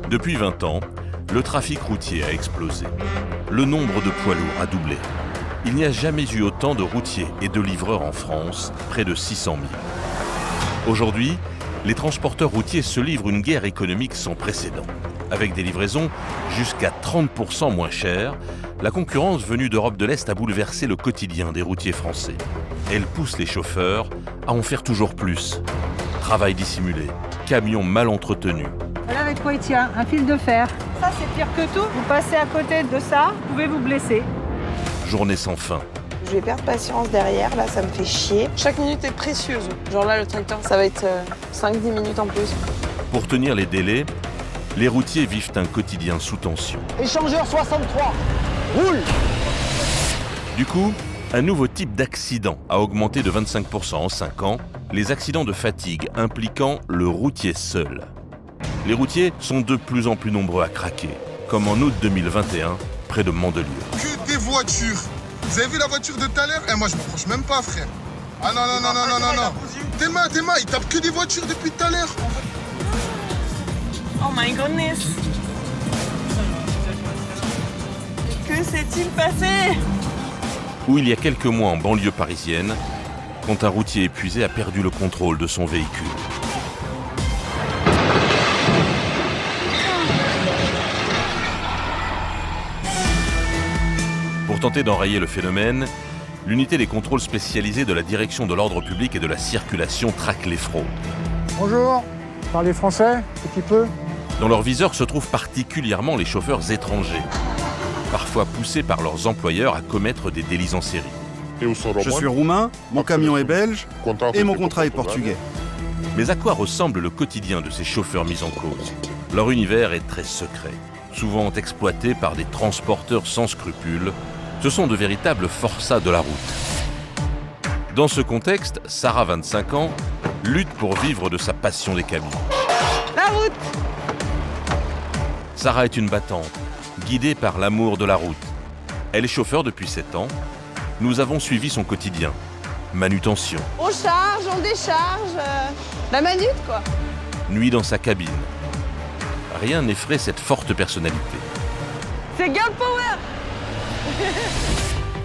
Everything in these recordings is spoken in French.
Depuis 20 ans, le trafic routier a explosé. Le nombre de poids lourds a doublé. Il n'y a jamais eu autant de routiers et de livreurs en France, près de 600 000. Aujourd'hui, les transporteurs routiers se livrent une guerre économique sans précédent. Avec des livraisons jusqu'à 30% moins chères, la concurrence venue d'Europe de l'Est a bouleversé le quotidien des routiers français. Elle pousse les chauffeurs à en faire toujours plus. Travail dissimulé, camions mal entretenus. Voilà avec quoi il tient, un fil de fer. Ça c'est pire que tout, vous passez à côté de ça, vous pouvez vous blesser. Journée sans fin. Je vais perdre patience derrière, là ça me fait chier. Chaque minute est précieuse. Genre là le tracteur ça va être 5-10 minutes en plus. Pour tenir les délais, les routiers vivent un quotidien sous tension. Échangeur 63, roule! Du coup, un nouveau type d'accident a augmenté de 25% en 5 ans, les accidents de fatigue impliquant le routier seul. Les routiers sont de plus en plus nombreux à craquer, comme en août 2021, près de Mandelieu. Que des voitures. Vous avez vu la voiture de tout à l'heure? Moi je me penche même pas, frère. Ah non, non, non, non, non, non, non. Tes mains, il tape que des voitures depuis tout à l'heure. Oh my goodness! Que s'est-il passé? Où il y a quelques mois en banlieue parisienne, quand un routier épuisé a perdu le contrôle de son véhicule. Pour tenter d'enrayer le phénomène, l'unité des contrôles spécialisés de la Direction de l'ordre public et de la circulation traque les fraudes. Bonjour, parlez français, un petit peu? Dans leur viseur se trouvent particulièrement les chauffeurs étrangers, parfois poussés par leurs employeurs à commettre des délits en série. Je suis roumain, mon camion est belge et mon contrat est portugais. Mais à quoi ressemble le quotidien de ces chauffeurs mis en cause? Leur univers est très secret. Souvent exploités par des transporteurs sans scrupules, ce sont de véritables forçats de la route. Dans ce contexte, Sarah, 25 ans, lutte pour vivre de sa passion des camions. La route! Sarah est une battante, guidée par l'amour de la route. Elle est chauffeur depuis 7 ans. Nous avons suivi son quotidien. Manutention, On charge, on décharge, la manute quoi. nuit dans sa cabine. Rien n'effraie cette forte personnalité. C'est girl power!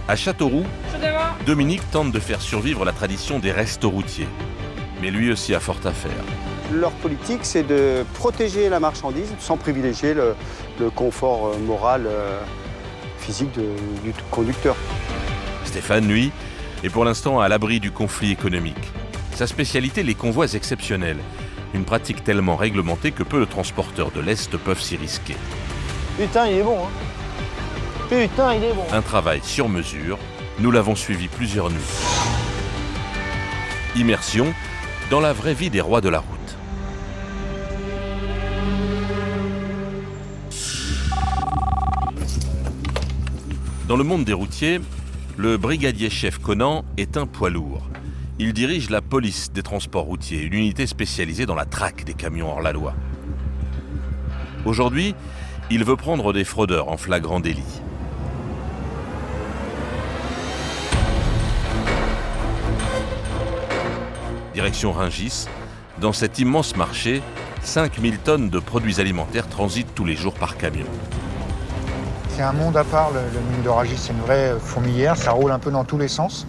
À Châteauroux, Dominique tente de faire survivre la tradition des restos routiers. Mais lui aussi a fort à faire. Leur politique, c'est de protéger la marchandise sans privilégier le confort moral, physique du conducteur. Stéphane, lui, est pour l'instant à l'abri du conflit économique. Sa spécialité, les convois exceptionnels. Une pratique tellement réglementée que peu de transporteurs de l'Est peuvent s'y risquer. Putain, il est bon, hein. Putain, il est bon. Un travail sur mesure, nous l'avons suivi plusieurs nuits. Immersion dans la vraie vie des rois de la route. Dans le monde des routiers, le brigadier chef Conan est un poids lourd. Il dirige la police des transports routiers, une unité spécialisée dans la traque des camions hors la loi. Aujourd'hui, il veut prendre des fraudeurs en flagrant délit. Direction Rungis, dans cet immense marché, 5000 tonnes de produits alimentaires transitent tous les jours par camion. C'est un monde à part, le mine de Rungis, c'est une vraie fourmilière, ça roule un peu dans tous les sens.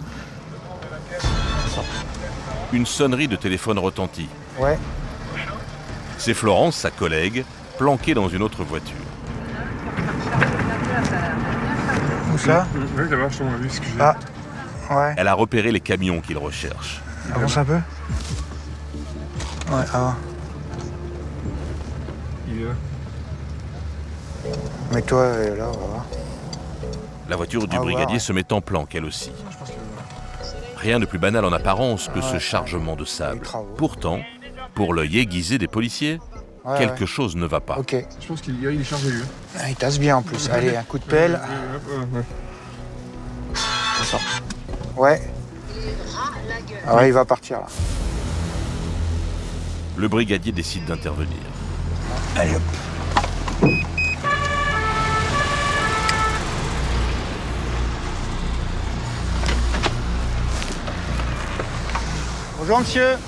Une sonnerie de téléphone retentit. Ouais. C'est Florence, sa collègue, planquée dans une autre voiture. Où ça? Oui, là-bas, je t'en ai vu ce que j'ai. Ah, ouais. Elle a repéré les camions qu'il recherche. Avance un peu. Ouais, ah. Il est là. Mets-toi là, on va voir. La voiture du Au revoir, brigadier ouais. se met en planque, elle aussi. Rien de plus banal en apparence que ce chargement de sable. Les travaux. Pourtant, pour l'œil aiguisé des policiers, Ouais, quelque ouais. chose ne va pas. Ok. Je pense qu'il est chargé, lui. Ah, il tasse bien en plus. Allez, un coup de pelle. Ouais. Ah ouais, il va partir là. Le brigadier décide d'intervenir. Allez hop. Bonjour monsieur.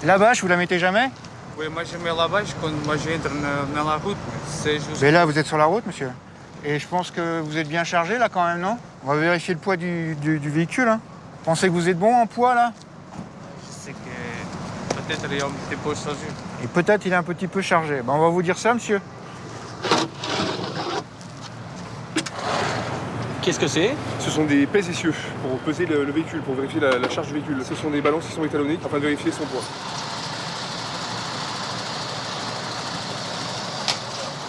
La bâche, vous la mettez jamais? Oui, moi je mets la bâche quand moi j'entre dans la route. C'est juste... Mais là, vous êtes sur la route, monsieur. Et je pense que vous êtes bien chargé, là, quand même, non? On va vérifier le poids du véhicule, hein. Pensez que vous êtes bon en poids, là? Je sais que peut-être il est un petit peu chargé. Et peut-être il est un petit peu chargé. Ben, on va vous dire ça, monsieur. Qu'est-ce que c'est? Ce sont des pèses essieux pour peser le véhicule, pour vérifier la charge du véhicule. Ce sont des balances qui sont étalonnées afin de vérifier son poids.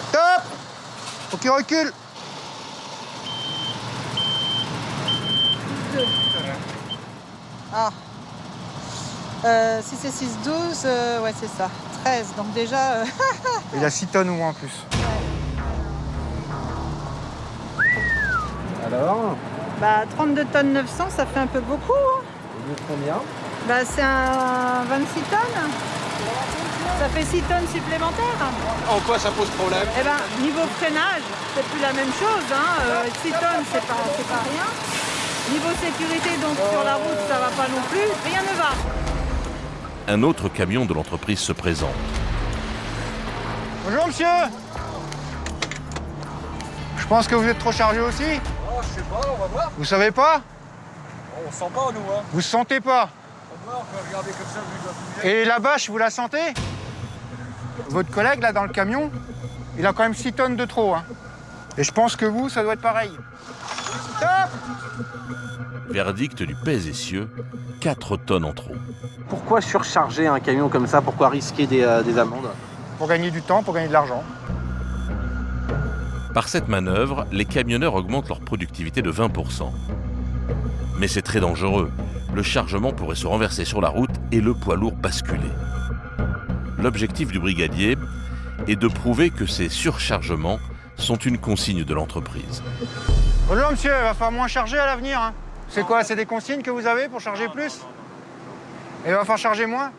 Stop! Faut qu'il recule. Ah. Si c'est 6,12, ouais, c'est ça. 13, donc déjà... Il a 6 tonnes ou moins en plus. Alors? Bah, 32 tonnes 900, ça fait un peu beaucoup. Hein. Vous êtes combien? Bah, c'est un 26 tonnes. Ça fait 6 tonnes supplémentaires. En quoi ça pose problème? Eh ben, niveau freinage, c'est plus la même chose. Hein. 6 tonnes, c'est pas rien. Niveau sécurité, donc sur la route, ça va pas non plus. Rien ne va. Un autre camion de l'entreprise se présente. Bonjour, monsieur. Je pense que vous êtes trop chargé aussi. Oh, je sais pas, on va voir. Vous savez pas? On sent pas, nous, hein. Vous sentez pas? On peut regarder comme ça, vu que la Et la bâche, vous la sentez? Votre collègue, là, dans le camion, il a quand même 6 tonnes de trop, hein. Et je pense que vous, ça doit être pareil. Stop! Verdict du pèse essieux, 4 tonnes en trop. Pourquoi surcharger un camion comme ça? Pourquoi risquer des amendes? Pour gagner du temps, pour gagner de l'argent. Par cette manœuvre, les camionneurs augmentent leur productivité de 20%. Mais c'est très dangereux. Le chargement pourrait se renverser sur la route et le poids lourd basculer. L'objectif du brigadier est de prouver que ces surchargements sont une consigne de l'entreprise. Bonjour, monsieur, il va falloir moins charger à l'avenir, hein. C'est quoi? C'est des consignes que vous avez pour charger plus? Et il va falloir charger moins?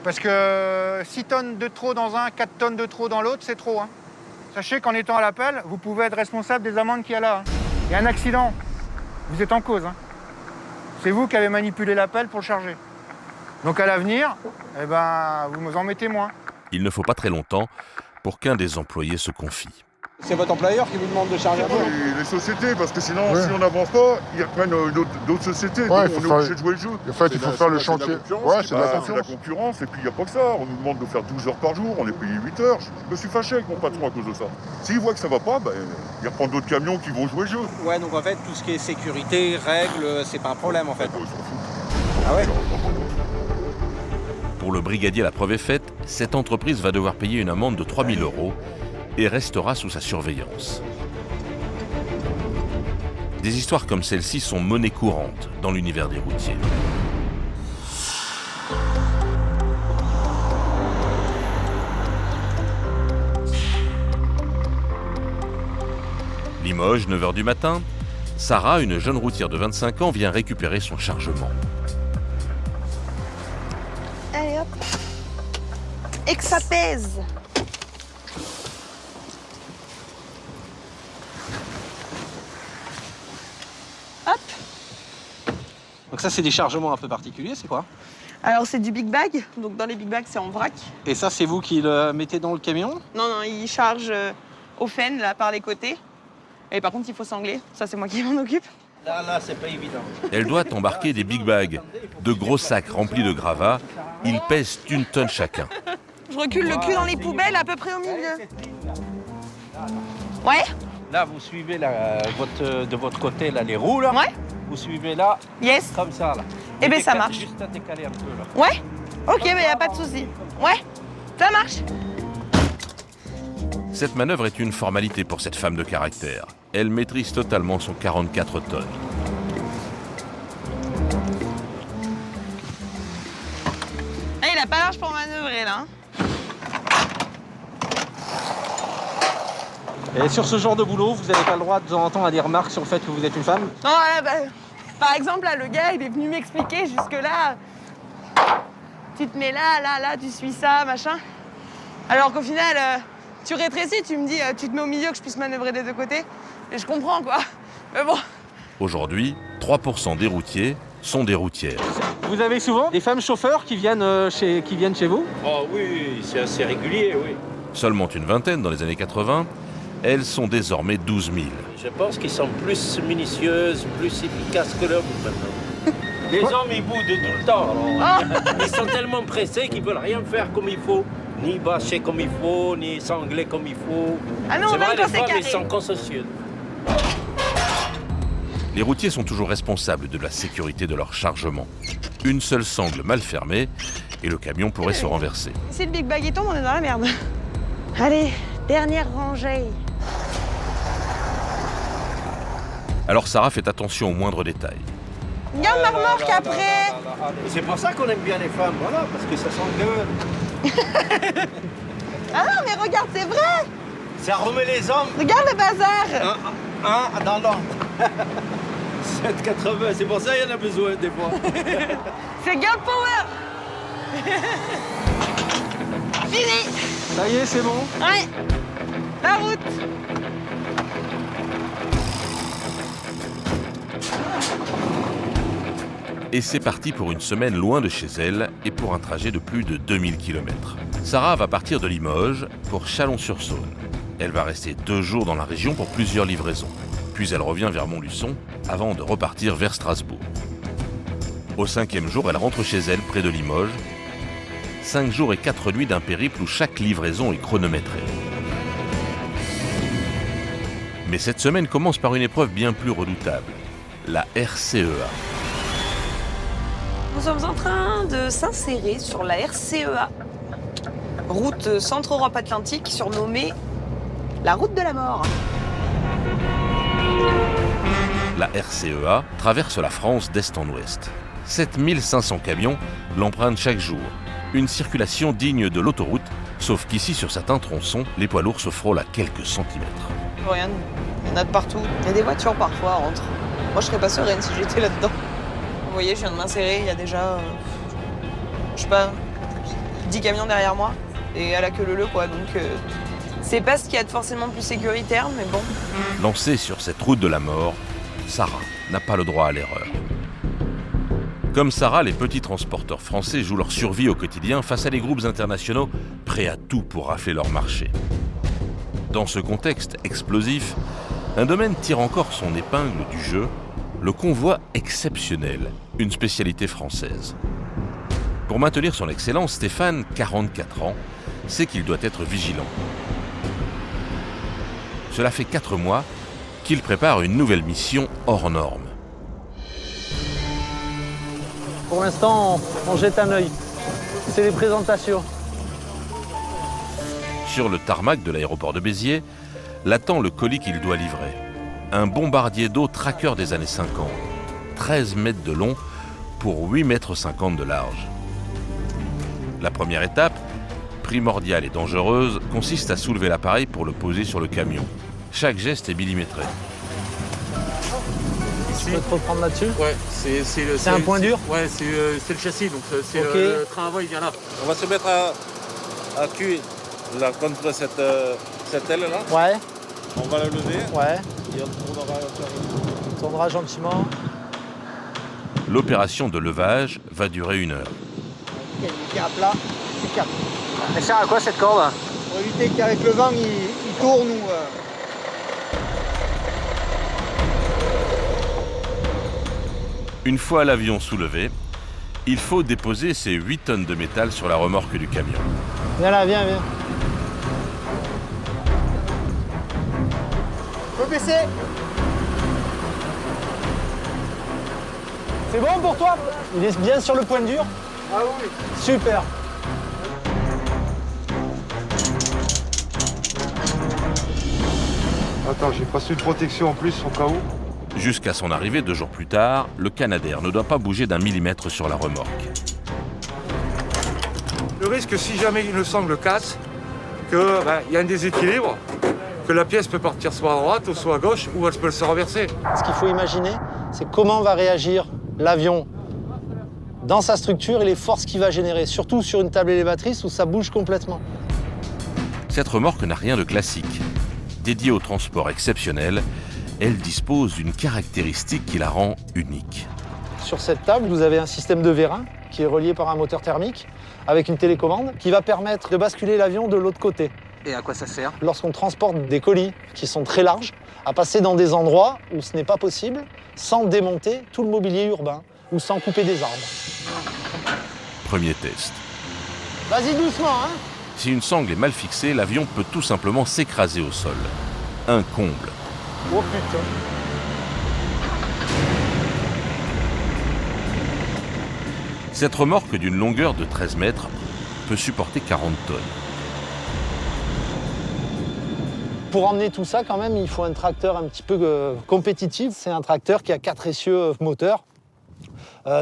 Parce que 6 tonnes de trop dans un, 4 tonnes de trop dans l'autre, c'est trop, hein. Sachez qu'en étant à l'appel, vous pouvez être responsable des amendes qu'il y a là, hein. Il y a un accident, vous êtes en cause, hein. C'est vous qui avez manipulé l'appel pour le charger. Donc à l'avenir, eh ben, vous en mettez moins. Il ne faut pas très longtemps pour qu'un des employés se confie. C'est votre employeur qui vous demande de charger un peu? Les sociétés, parce que sinon, si on n'avance pas, ils reprennent d'autres sociétés. Ouais, donc on est obligé de jouer le jeu. En fait, il faut faire le chantier. Ouais, c'est de la concurrence. Et puis, il n'y a pas que ça. On nous demande de faire 12 heures par jour. On est payé 8 heures. Je me suis fâché avec mon patron à cause de ça. S'il voit que ça va pas, ben, il reprend d'autres camions qui vont jouer le jeu. Ouais, donc en fait, tout ce qui est sécurité, règles, c'est pas un problème en fait. Ils s'en foutent. Ah ouais? Pour le brigadier, la preuve est faite, cette entreprise va devoir payer une amende de 3 000 € et restera sous sa surveillance. Des histoires comme celle-ci sont monnaie courante dans l'univers des routiers. Limoges, 9h du matin, Sarah, une jeune routière de 25 ans, vient récupérer son chargement. Allez hop. Et que ça pèse. Hop. Donc ça, c'est des chargements un peu particuliers, c'est quoi? Alors c'est du big bag, donc dans les big bags c'est en vrac. Et ça, c'est vous qui le mettez dans le camion? Non, non, il charge au fen, là, par les côtés. Et par contre, il faut sangler. Ça, c'est moi qui m'en occupe. Là, c'est pas évident. Elle doit embarquer des big bags, de gros sacs remplis de gravats. Ils pèsent 1 tonne chacun. Je recule le cul dans les poubelles, à peu près au milieu. Ouais? Là, vous suivez de votre côté là, les roues, là. Ouais. Vous suivez là, Yes. comme ça, là. Eh ben, ça marche. Juste à décaler un peu, là. Ouais? Ok, mais y a pas de souci. Ouais, ça marche. Cette manœuvre est une formalité pour cette femme de caractère. Elle maîtrise totalement son 44 tonnes. Ah, il a pas large pour manœuvrer, là. Et sur ce genre de boulot, vous n'avez pas le droit de temps en temps à des remarques sur le fait que vous êtes une femme? Non, par exemple, là, le gars, il est venu m'expliquer jusque-là. Tu te mets là, tu suis ça, machin. Alors qu'au final, tu rétrécis, tu me dis, tu te mets au milieu que je puisse manœuvrer des deux côtés. Et je comprends, quoi. Mais bon. Aujourd'hui, 3% des routiers sont des routières. Vous avez souvent des femmes chauffeurs qui viennent chez vous? Oh oui, c'est assez régulier, oui. Seulement une vingtaine dans les années 80, elles sont désormais 12 000. Je pense qu'ils sont plus minutieuses, plus efficaces que l'homme maintenant. Les hommes, ils boudent tout le temps. Alors, ils sont tellement pressés qu'ils veulent rien faire comme il faut. Ni bâcher comme il faut, ni sangler comme il faut. Ah non, c'est vrai, même quand les c'est femmes, carré. ils sont consciencieux. Les routiers sont toujours responsables de la sécurité de leur chargement. Une seule sangle mal fermée et le camion pourrait se renverser. Si le Big Bag il tombe, on est dans la merde. Allez, dernière rangée. Alors Sarah fait attention aux moindres détails. Garde ma remorque après. C'est pour ça qu'on aime bien les femmes, voilà, parce que ça s'engueule. Ah non, mais regarde, c'est vrai. Ça remet les hommes. Regarde le bazar. Dans l'ordre. 7,80, c'est pour ça qu'il y en a besoin des fois. C'est girl power. Fini. Ça y est, c'est bon? Ouais. La route. Et c'est parti pour une semaine loin de chez elle et pour un trajet de plus de 2000 km. Sarah va partir de Limoges pour Chalon-sur-Saône. Elle va rester 2 jours dans la région pour plusieurs livraisons. Puis elle revient vers Montluçon avant de repartir vers Strasbourg. Au 5e jour, elle rentre chez elle près de Limoges. 5 jours et 4 nuits d'un périple où chaque livraison est chronométrée. Mais cette semaine commence par une épreuve bien plus redoutable, la RCEA. Nous sommes en train de s'insérer sur la RCEA, route Centre-Europe Atlantique, surnommée la route de la mort. La RCEA traverse la France d'est en ouest. 7500 camions l'empruntent chaque jour. Une circulation digne de l'autoroute, sauf qu'ici, sur certains tronçons, les poids lourds se frôlent à quelques centimètres. Rien, il y en a de partout. Il y a des voitures parfois entre. Moi, je serais pas sereine si j'étais là-dedans. Vous voyez, je viens de m'insérer, il y a déjà, je sais pas, 10 camions derrière moi. Et à la queue leu quoi, donc c'est pas ce qu'il y a de forcément plus sécuritaire, mais bon. Lancée sur cette route de la mort, Sarah n'a pas le droit à l'erreur. Comme Sarah, les petits transporteurs français jouent leur survie au quotidien face à des groupes internationaux prêts à tout pour rafler leur marché. Dans ce contexte explosif, un domaine tire encore son épingle du jeu, le convoi exceptionnel, une spécialité française. Pour maintenir son excellence, Stéphane, 44 ans, sait qu'il doit être vigilant. Cela fait 4 mois qu'il prépare une nouvelle mission hors norme. Pour l'instant, on jette un œil. C'est les présentations. Sur le tarmac de l'aéroport de Béziers, l'attend le colis qu'il doit livrer. Un bombardier d'eau tracker des années 50. 13 mètres de long pour 8,50 mètres de large. La première étape, primordiale et dangereuse, consiste à soulever l'appareil pour le poser sur le camion. Chaque geste est millimétré. Tu peux te reprendre là-dessus? Ouais, c'est un point dur? Ouais, c'est le châssis, donc c'est Ok. le train avant, il vient là. On va se mettre à cuire là, contre cette aile-là. Ouais, On va la lever. ouais. Et on aura On tournera gentiment. L'opération de levage va durer 1 heure. Il tient à plat, il cap. Elle sert à quoi cette corde? Pour éviter qu'avec le vent, il tourne ou... Une fois l'avion soulevé, il faut déposer ces 8 tonnes de métal sur la remorque du camion. Viens là, viens, viens. Faut baisser. C'est bon pour toi? Il est bien sur le point dur? Ah oui. Super. Attends, j'ai passé une protection en plus au cas où. Jusqu'à son arrivée 2 jours plus tard, le Canadair ne doit pas bouger d'1 millimètre sur la remorque. Le risque, si jamais une sangle casse, qu'il y a un déséquilibre, que la pièce peut partir soit à droite ou soit à gauche, ou elle peut se renverser. Ce qu'il faut imaginer, c'est comment va réagir l'avion dans sa structure et les forces qu'il va générer, surtout sur une table élévatrice où ça bouge complètement. Cette remorque n'a rien de classique. Dédiée au transport exceptionnel, elle dispose d'une caractéristique qui la rend unique. Sur cette table, vous avez un système de vérin qui est relié par un moteur thermique avec une télécommande qui va permettre de basculer l'avion de l'autre côté. Et à quoi ça sert? Lorsqu'on transporte des colis qui sont très larges, à passer dans des endroits où ce n'est pas possible sans démonter tout le mobilier urbain ou sans couper des arbres. Premier test. Vas-y doucement, hein. Si une sangle est mal fixée, l'avion peut tout simplement s'écraser au sol. Un comble. Oh putain. Cette remorque d'une longueur de 13 mètres peut supporter 40 tonnes. Pour emmener tout ça, quand même, il faut un tracteur un petit peu compétitif. C'est un tracteur qui a 4 essieux moteurs.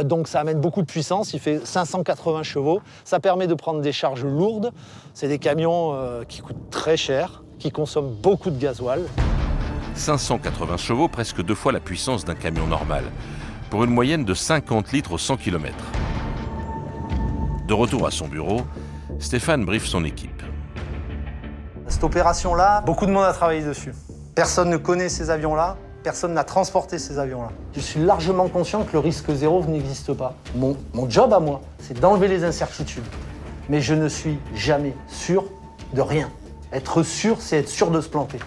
Donc ça amène beaucoup de puissance, il fait 580 chevaux. Ça permet de prendre des charges lourdes. C'est des camions qui coûtent très cher, qui consomment beaucoup de gasoil. 580 chevaux, presque 2 fois la puissance d'un camion normal, pour une moyenne de 50 litres au 100 km. De retour à son bureau, Stéphane briefe son équipe. Cette opération-là, beaucoup de monde a travaillé dessus. Personne ne connaît ces avions-là, personne n'a transporté ces avions-là. Je suis largement conscient que le risque zéro n'existe pas. Mon job à moi, c'est d'enlever les incertitudes. Mais je ne suis jamais sûr de rien. Être sûr, c'est être sûr de se planter.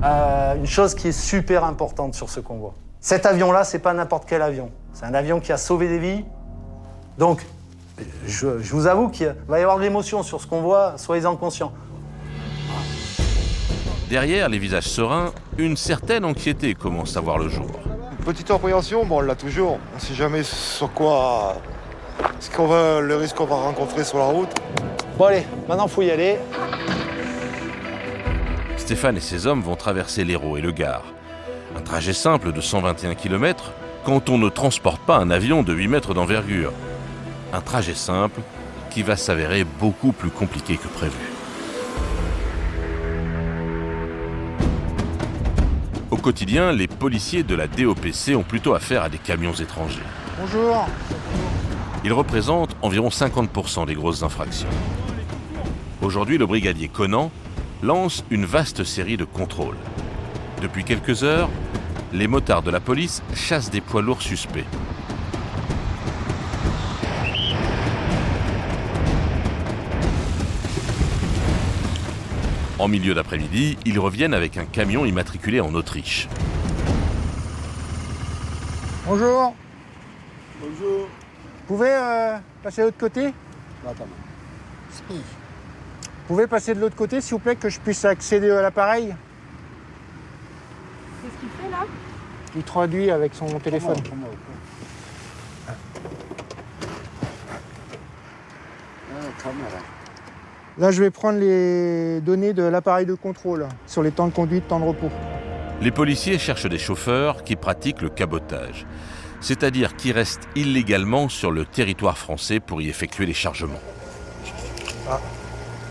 Une chose qui est super importante sur ce convoi. Cet avion-là, c'est pas n'importe quel avion. C'est un avion qui a sauvé des vies. Donc, je vous avoue qu'il va y avoir de l'émotion sur ce convoi, soyez-en conscients. Derrière les visages sereins, une certaine anxiété commence à voir le jour. Petite appréhension, bon, on l'a toujours. On ne sait jamais sur quoi, le risque qu'on va rencontrer sur la route. Bon allez, maintenant il faut y aller. Stéphane et ses hommes vont traverser l'Hérault et le Gard. Un trajet simple de 121 km quand on ne transporte pas un avion de 8 mètres d'envergure. Un trajet simple qui va s'avérer beaucoup plus compliqué que prévu. Au quotidien, les policiers de la DOPC ont plutôt affaire à des camions étrangers. Bonjour. Ils représentent environ 50% des grosses infractions. Aujourd'hui, le brigadier Conan lance une vaste série de contrôles. Depuis quelques heures, les motards de la police chassent des poids lourds suspects. En milieu d'après-midi, ils reviennent avec un camion immatriculé en Autriche. Bonjour. Bonjour. Vous pouvez passer de l'autre côté? Vous pouvez passer de l'autre côté, s'il vous plaît, que je puisse accéder à l'appareil? Qu'est-ce qu'il fait là? Il traduit avec son téléphone. Là, je vais prendre les données de l'appareil de contrôle sur les temps de conduite, temps de repos. Les policiers cherchent des chauffeurs qui pratiquent le cabotage, c'est-à-dire qui restent illégalement sur le territoire français pour y effectuer les chargements.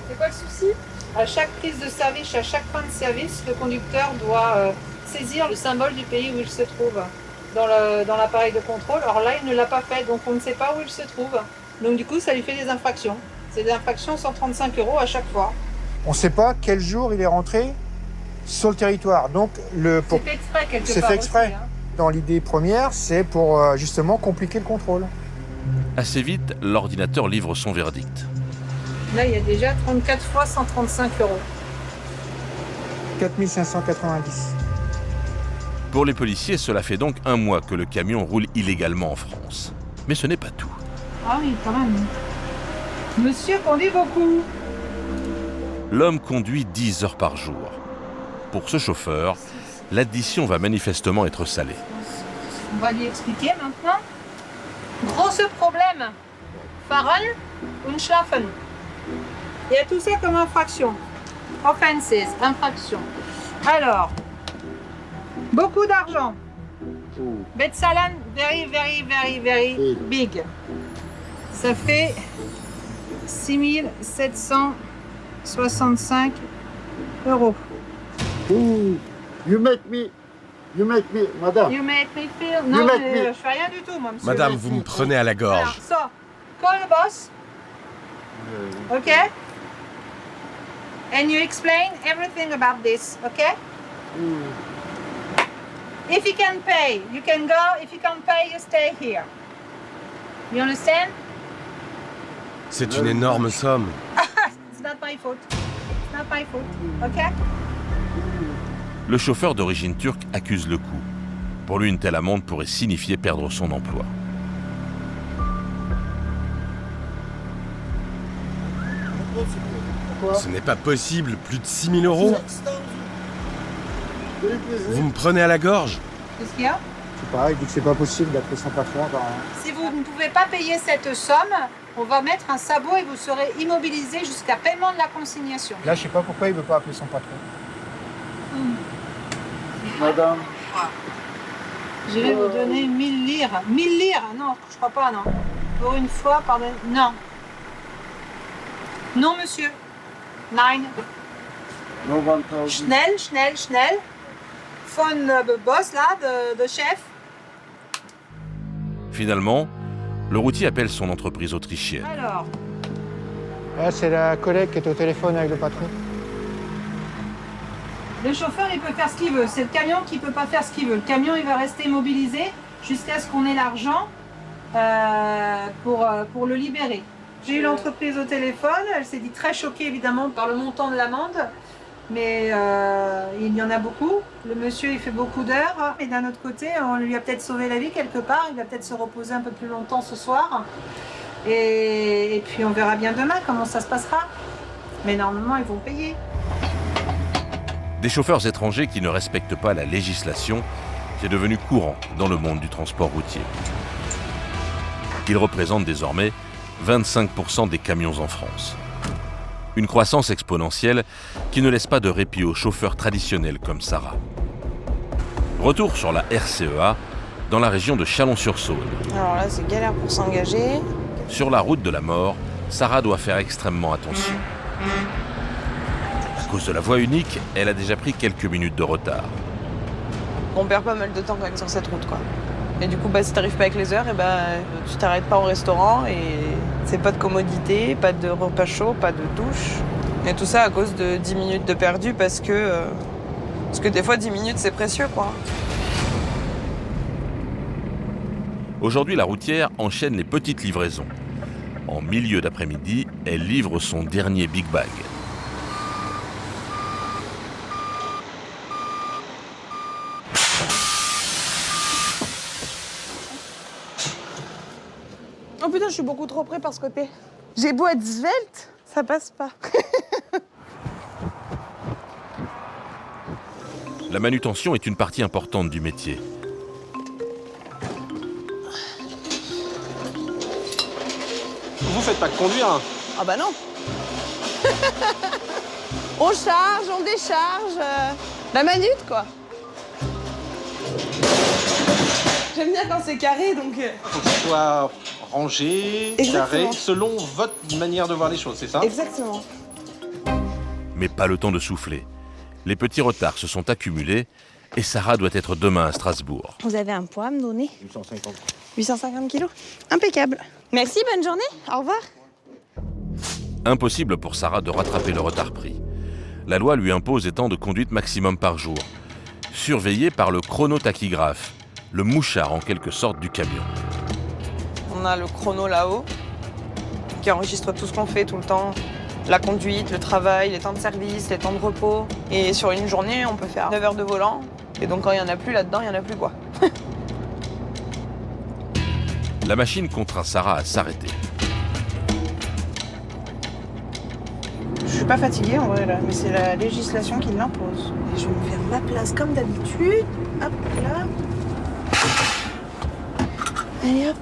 C'est quoi le souci? À chaque prise de service, à chaque fin de service, le conducteur doit saisir le symbole du pays où il se trouve dans l'appareil de contrôle. Alors là, il ne l'a pas fait, donc on ne sait pas où il se trouve. Donc du coup, ça lui fait des infractions. C'est des infractions 135 € à chaque fois. On ne sait pas quel jour il est rentré sur le territoire. Donc c'est fait exprès quelque part. C'est fait exprès. Aussi, hein. Dans l'idée première, c'est pour justement compliquer le contrôle. Assez vite, l'ordinateur livre son verdict. Là, il y a déjà 34 fois 135 €. 4590. Pour les policiers, cela fait donc 1 mois que le camion roule illégalement en France. Mais ce n'est pas tout. Ah oui, quand même. Monsieur conduit beaucoup. L'homme conduit 10 heures par jour. Pour ce chauffeur, l'addition va manifestement être salée. On va lui expliquer maintenant. Gros problème. Fahren und Schlafen. Il y a tout ça comme infraction. Offenses, infraction. Alors, beaucoup d'argent. Betsalan, very, very, very, very big. Ça fait 6765 €. You make me, madame. You make me feel... Non, je fais rien du tout, moi, monsieur. Madame, vous me prenez à la gorge. Alors, so, call the boss. Okay? And you explain everything about this, okay? If you can pay, you can go. If you can't pay, you stay here. You understand? C'est une énorme somme. It's not my fault. It's not my fault. Okay? Le chauffeur d'origine turque accuse le coup. Pour lui, une telle amende pourrait signifier perdre son emploi. Ce n'est pas possible, plus de 6 000 €. Vous me prenez à la gorge. Qu'est-ce qu'il y a? C'est pareil, vu que c'est pas possible d'appeler son patron. Si vous ne pouvez pas payer cette somme, on va mettre un sabot et vous serez immobilisé jusqu'à paiement de la consignation. Là, je sais pas pourquoi il veut pas appeler son patron. Madame. Je vais vous donner 1000 lires. 1000 lires? Non, je crois pas, non. Pour une fois, pardon. Non. Non, monsieur. Nein. No 1000. Schnell. Phone boss, là, de chef. Finalement, le routier appelle son entreprise autrichienne. Alors, Là, c'est la collègue qui est au téléphone avec le patron. le chauffeur, il peut faire ce qu'il veut. C'est le camion qui peut pas faire ce qu'il veut. Le camion, il va rester immobilisé jusqu'à ce qu'on ait l'argent pour le libérer. J'ai eu l'entreprise au téléphone. Elle s'est dit très choquée, évidemment, par le montant de l'amende. Mais il y en a beaucoup. Le monsieur, il fait beaucoup d'heures. Et d'un autre côté, on lui a peut-être sauvé la vie quelque part. Il va peut-être se reposer un peu plus longtemps ce soir. Et puis, on verra bien demain comment ça se passera. Mais normalement, ils vont payer. Des chauffeurs étrangers qui ne respectent pas la législation qui est devenue courant dans le monde du transport routier. Ils représentent désormais 25% des camions en France. Une croissance exponentielle qui ne laisse pas de répit aux chauffeurs traditionnels comme Sarah. Retour sur la RCEA dans la région de Chalon-sur-Saône. Alors là, c'est galère pour s'engager. Sur la route de la mort, Sarah doit faire extrêmement attention. À cause de la voie unique, elle a déjà pris quelques minutes de retard. On perd pas mal de temps quand même sur cette route, quoi. Et du coup, si t'arrives pas avec les heures, tu t'arrêtes pas au restaurant et c'est pas de commodité, pas de repas chaud, pas de douche. Et tout ça à cause de 10 minutes de perdu parce que des fois 10 minutes c'est précieux, quoi. Aujourd'hui, la routière enchaîne les petites livraisons. En milieu d'après-midi, elle livre son dernier big bag. Oh putain, je suis beaucoup trop près par ce côté. J'ai beau être svelte, ça passe pas. La manutention est une partie importante du métier. Vous faites pas que conduire. Ah bah non. On charge, on décharge, la manute, quoi. J'aime bien quand c'est carré, donc... Faut que ce soit rangé, carré, selon votre manière de voir les choses, c'est ça? Exactement. Mais pas le temps de souffler. Les petits retards se sont accumulés et Sarah doit être demain à Strasbourg. Vous avez un poids à me donner? 850. 850 kilos. Impeccable. Merci, bonne journée. Au revoir. Impossible pour Sarah de rattraper le retard pris. La loi lui impose des temps de conduite maximum par jour, surveillés par le chronotachygraphe, le mouchard en quelque sorte du camion. On a le chrono là-haut, qui enregistre tout ce qu'on fait tout le temps. La conduite, le travail, les temps de service, les temps de repos. Et sur une journée, on peut faire 9 heures de volant. Et donc quand il n'y en a plus là-dedans, il n'y en a plus, quoi. La machine contraint Sarah à s'arrêter. Je suis pas fatiguée en vrai là, mais c'est la législation qui l'impose. Et je vais me faire ma place comme d'habitude. Hop là. Allez hop.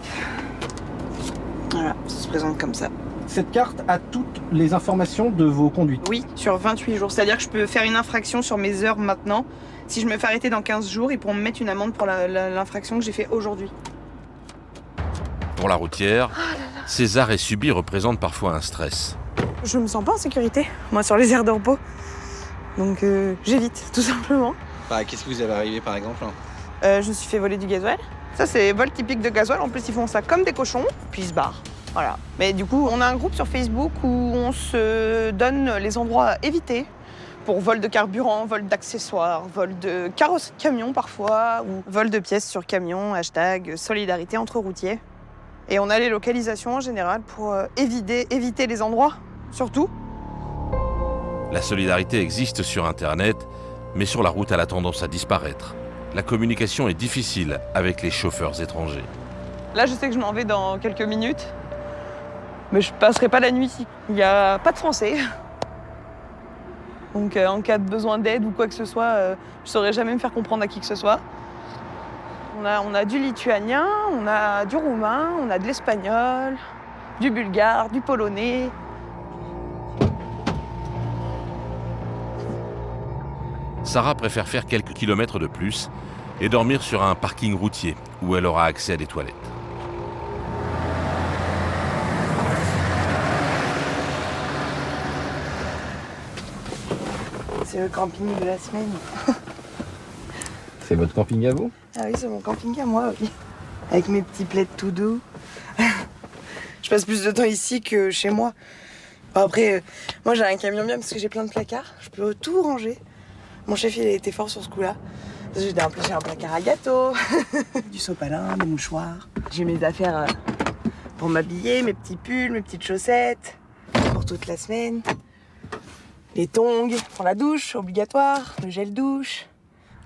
Voilà, ça se présente comme ça. Cette carte a toutes les informations de vos conduites. Oui, sur 28 jours. C'est-à-dire que je peux faire une infraction sur mes heures maintenant. Si je me fais arrêter dans 15 jours, ils pourront me mettre une amende pour l'infraction que j'ai fait aujourd'hui. Pour la routière, ces arrêts subis représentent parfois un stress. Je me sens pas en sécurité, moi, sur les aires de repos. Donc j'évite, tout simplement. Qu'est-ce que vous avez arrivé par exemple? Je me suis fait voler du gasoil. Ça, c'est vol typique de gasoil. En plus, ils font ça comme des cochons, puis ils se barrent. Voilà. Mais du coup, on a un groupe sur Facebook où on se donne les endroits à éviter pour vol de carburant, vol d'accessoires, vol de carrosserie de camion parfois, ou vol de pièces sur camion, hashtag solidarité entre routiers. Et on a les localisations en général pour éviter les endroits, surtout. La solidarité existe sur Internet, mais sur la route, elle a tendance à disparaître. La communication est difficile avec les chauffeurs étrangers. Là, je sais que je m'en vais dans quelques minutes, mais je passerai pas la nuit ici. Il n'y a pas de français. Donc en cas de besoin d'aide ou quoi que ce soit, je saurais jamais me faire comprendre à qui que ce soit. On a du lituanien, on a du roumain, on a de l'espagnol, du bulgare, du polonais. Sarah préfère faire quelques kilomètres de plus et dormir sur un parking routier où elle aura accès à des toilettes. C'est le camping de la semaine. C'est votre camping à vous? Ah oui, c'est mon camping à moi, oui. Avec mes petits plaids tout doux. Je passe plus de temps ici que chez moi. Après, moi j'ai un camion bien parce que j'ai plein de placards. Je peux tout ranger. Mon chef, il a été fort sur ce coup-là. J'ai un placard à gâteaux, du sopalin, des mouchoirs. J'ai mes affaires pour m'habiller, mes petits pulls, mes petites chaussettes pour toute la semaine. Les tongs pour la douche, obligatoire, le gel douche.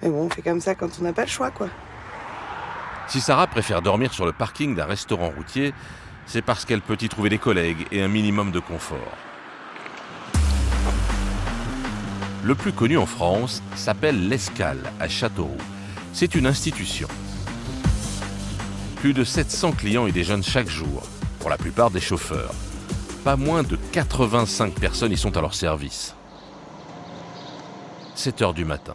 Mais bon, on fait comme ça quand on n'a pas le choix, quoi. Si Sarah préfère dormir sur le parking d'un restaurant routier, c'est parce qu'elle peut y trouver des collègues et un minimum de confort. Le plus connu en France s'appelle l'Escale à Châteauroux. C'est une institution. Plus de 700 clients y déjeunent chaque jour, pour la plupart des chauffeurs. Pas moins de 85 personnes y sont à leur service. 7 heures du matin.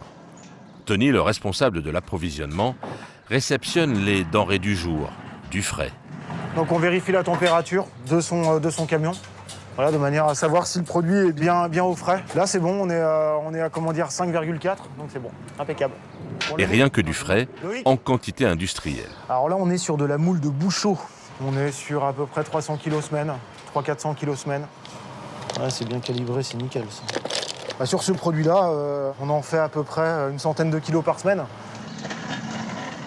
Tony, le responsable de l'approvisionnement, réceptionne les denrées du jour, du frais. Donc on vérifie la température de son camion, voilà, de manière à savoir si le produit est bien au frais. Là c'est bon, on est à comment dire 5,4, donc c'est bon, impeccable. Et rien que du frais, en quantité industrielle. Alors là on est sur de la moule de Bouchot. On est sur à peu près 300 kg semaine, 300-400 kg semaine. Ouais, c'est bien calibré, c'est nickel ça. Bah, sur ce produit-là, on en fait à peu près une centaine de kilos par semaine.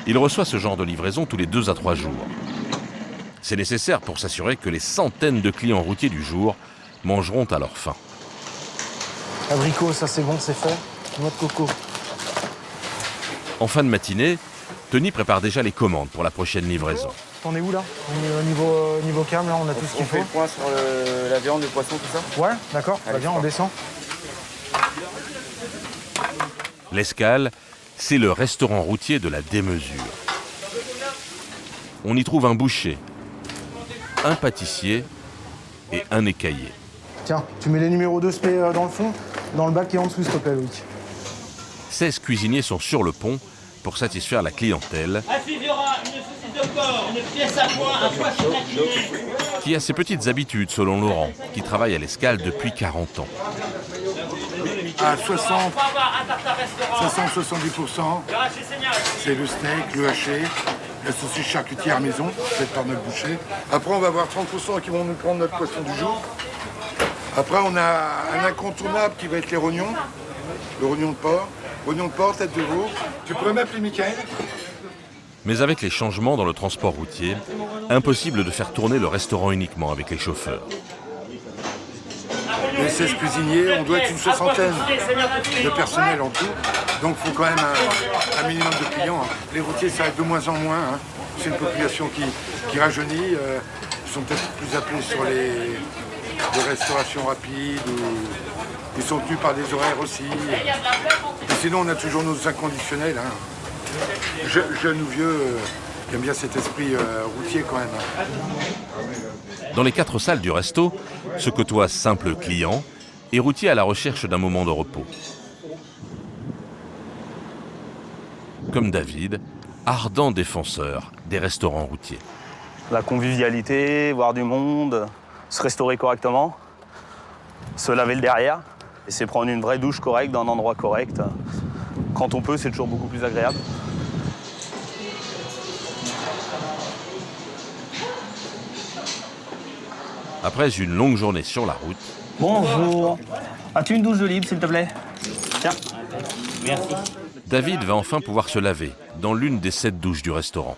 Il reçoit ce genre de livraison tous les 2 à 3 jours. C'est nécessaire pour s'assurer que les centaines de clients routiers du jour mangeront à leur faim. Abricot, ça c'est bon, c'est fait. Noix de coco. En fin de matinée, Tony prépare déjà les commandes pour la prochaine livraison. T'en es où là? Au niveau cam, là, on a tout ce qu'il faut. On fait le point sur la viande, le poisson, tout ça? Ouais, d'accord. Allez, viens, on descend. L'Escale, c'est le restaurant routier de la démesure. On y trouve un boucher, un pâtissier et un écaillé. Tiens, tu mets les numéros de spé dans le fond, dans le bac qui est en dessous, s'il te plaît, Loïc. 16 cuisiniers sont sur le pont pour satisfaire la clientèle. Il y aura une saucisse de porc, une pièce à point, un poisson gratiné. Qui a ses petites habitudes, selon Laurent, qui travaille à l'Escale depuis 40 ans. À 60-70%, c'est le steak, le haché, la saucisse charcutière maison, faite par notre boucher. Après, on va avoir 30% qui vont nous prendre notre poisson du jour. Après, on a un incontournable qui va être les rognons, le rognon de porc. Rognon de porc, tête de veau. Tu pourrais m'appeler Michael? Mais avec les changements dans le transport routier, impossible de faire tourner le restaurant uniquement avec les chauffeurs. Les 16 cuisiniers, on doit être une soixantaine de personnel en tout. Donc il faut quand même un minimum de clients. Les routiers, ça arrive de moins en moins. C'est une population qui rajeunit. Ils sont peut-être plus appelés sur les restaurations rapides. Ils sont tenus par des horaires aussi. Et sinon, on a toujours nos inconditionnels. Jeunes ou vieux, qui aiment bien cet esprit routier quand même. Dans les 4 salles du resto, se côtoient simples clients et routiers à la recherche d'un moment de repos. Comme David, ardent défenseur des restaurants routiers. La convivialité, voir du monde, se restaurer correctement, se laver le derrière, et c'est prendre une vraie douche correcte dans un endroit correct. Quand on peut, c'est toujours beaucoup plus agréable. Après une longue journée sur la route... Bonjour. As-tu une douche de libre, s'il te plaît? Tiens. Merci. David va enfin pouvoir se laver dans l'une des 7 douches du restaurant.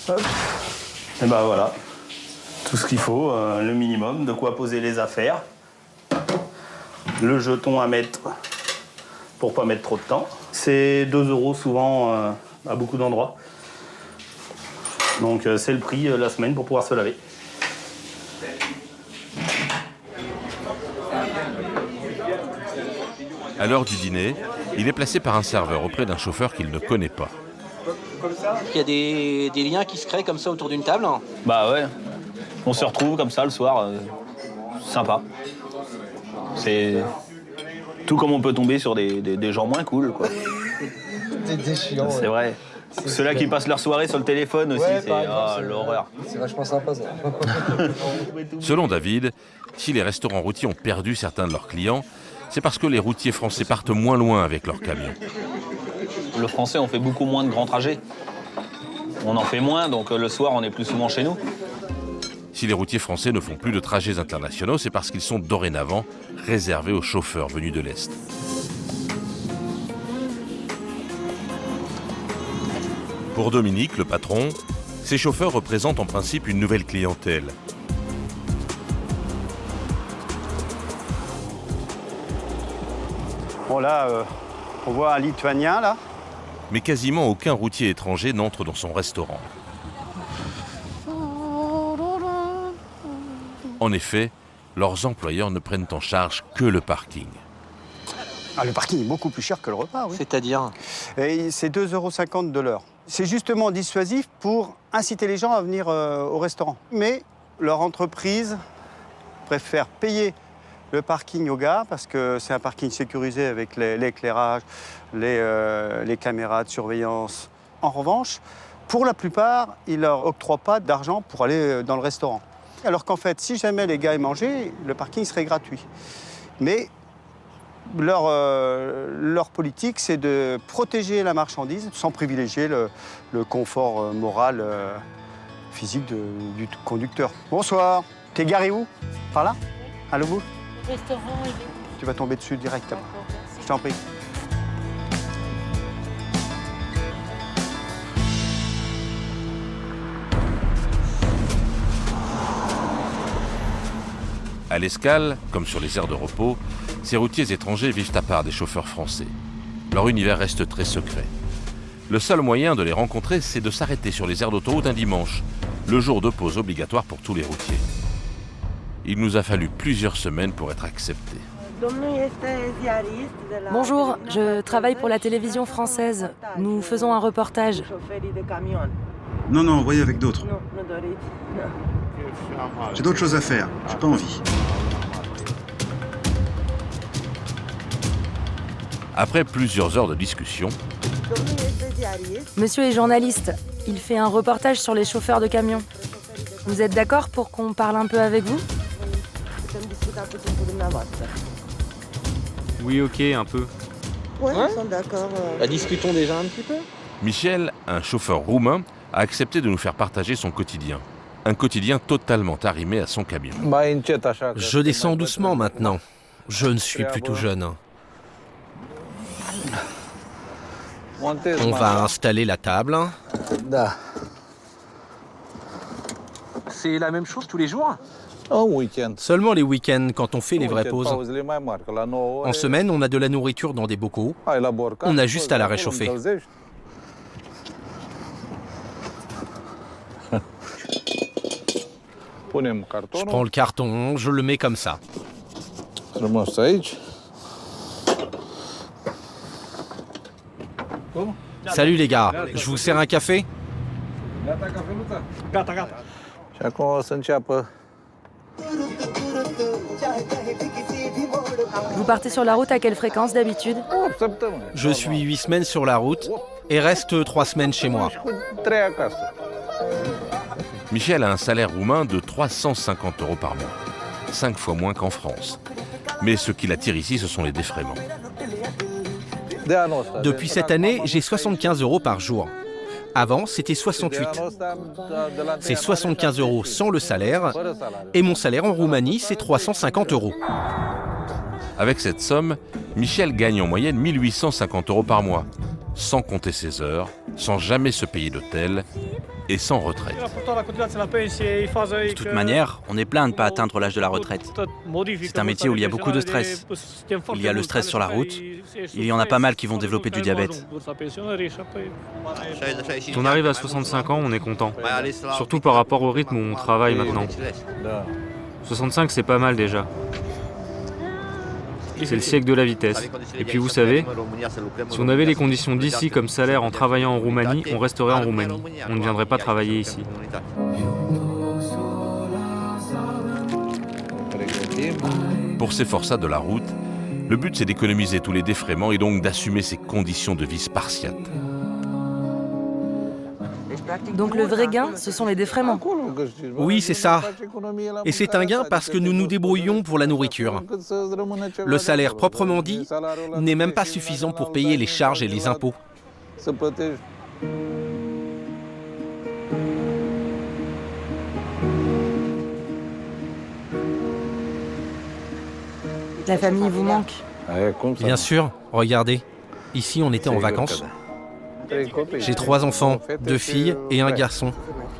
Hop. Et ben voilà, tout ce qu'il faut, le minimum, de quoi poser les affaires. Le jeton à mettre pour pas mettre trop de temps. C'est 2 € souvent à beaucoup d'endroits. Donc c'est le prix la semaine pour pouvoir se laver. À l'heure du dîner, il est placé par un serveur auprès d'un chauffeur qu'il ne connaît pas. Il y a des liens qui se créent comme ça autour d'une table. Bah ouais, on se retrouve comme ça le soir, sympa. C'est tout comme on peut tomber sur des gens moins cool, quoi. C'est déchirant. C'est vrai. Ceux-là qui passent leur soirée sur le téléphone aussi, ouais, c'est l'horreur. C'est vachement sympa ça. Selon David, si les restaurants routiers ont perdu certains de leurs clients, c'est parce que les routiers français partent moins loin avec leurs camions. Le français, on fait beaucoup moins de grands trajets. On en fait moins, donc le soir, on est plus souvent chez nous. Si les routiers français ne font plus de trajets internationaux, c'est parce qu'ils sont dorénavant réservés aux chauffeurs venus de l'Est. Pour Dominique, le patron, ces chauffeurs représentent en principe une nouvelle clientèle. Bon là, on voit un Lituanien là. Mais quasiment aucun routier étranger n'entre dans son restaurant. En effet, leurs employeurs ne prennent en charge que le parking. Ah, le parking est beaucoup plus cher que le repas, oui. C'est-à-dire ? C'est 2,50 € de l'heure. C'est justement dissuasif pour inciter les gens à venir au restaurant. Mais leur entreprise préfère payer le parking aux gars parce que c'est un parking sécurisé avec l'éclairage, les caméras de surveillance. En revanche, pour la plupart, ils ne leur octroient pas d'argent pour aller dans le restaurant. Alors qu'en fait, si jamais les gars y mangeaient, le parking serait gratuit. Mais leur politique, c'est de protéger la marchandise sans privilégier le confort moral, physique du conducteur. Bonsoir. T'es garé où? Par là? À l'autre bout? Restaurant, Tu vas tomber dessus directement. Je t'en prie. À l'escale, comme sur les aires de repos, ces routiers étrangers vivent à part des chauffeurs français. Leur univers reste très secret. Le seul moyen de les rencontrer, c'est de s'arrêter sur les aires d'autoroute un dimanche, le jour de pause obligatoire pour tous les routiers. Il nous a fallu plusieurs semaines pour être acceptés. Bonjour, je travaille pour la télévision française. Nous faisons un reportage. Non, voyez avec d'autres. J'ai d'autres choses à faire, j'ai pas envie. Après plusieurs heures de discussion, Monsieur est journaliste. Il fait un reportage sur les chauffeurs de camions. Vous êtes d'accord pour qu'on parle un peu avec vous? Oui, ok, un peu. Ouais, nous sommes d'accord. Discutons déjà un petit peu. Michel, un chauffeur roumain, a accepté de nous faire partager son quotidien. Un quotidien totalement arrimé à son camion. Je descends doucement maintenant. Je ne suis plus tout jeune. On va installer la table. C'est la même chose tous les jours? Seulement les week-ends quand on fait les vraies pauses. En semaine, on a de la nourriture dans des bocaux. On a juste à la réchauffer. Je prends le carton, je le mets comme ça. Salut les gars, je vous sers un café? Vous partez sur la route à quelle fréquence d'habitude? Je suis 8 semaines sur la route et reste 3 semaines chez moi. Michel a un salaire roumain de 350 € par mois, 5 fois moins qu'en France. Mais ce qui l'attire ici, ce sont les défraiements. Depuis cette année, j'ai 75 € par jour. Avant, c'était 68. C'est 75 € sans le salaire. Et mon salaire en Roumanie, c'est 350 €. Avec cette somme, Michel gagne en moyenne 1850 € par mois, sans compter ses heures, sans jamais se payer d'hôtel et sans retraite. De toute manière, on est plein à ne pas atteindre l'âge de la retraite. C'est un métier où il y a beaucoup de stress. Il y a le stress sur la route. Il y en a pas mal qui vont développer du diabète. Quand on arrive à 65 ans, on est content. Surtout par rapport au rythme où on travaille maintenant. 65, c'est pas mal déjà. C'est le siècle de la vitesse. Et puis vous savez, si on avait les conditions d'ici comme salaire en travaillant en Roumanie, on resterait en Roumanie. On ne viendrait pas travailler ici. Pour ces forçats de la route, le but c'est d'économiser tous les défraiements et donc d'assumer ces conditions de vie spartiates. Donc le vrai gain, ce sont les défraiements. Oui, c'est ça. Et c'est un gain parce que nous nous débrouillons pour la nourriture. Le salaire proprement dit n'est même pas suffisant pour payer les charges et les impôts. La famille vous manque? Bien sûr, regardez. Ici, on était en vacances. J'ai 3 enfants, 2 filles et un garçon.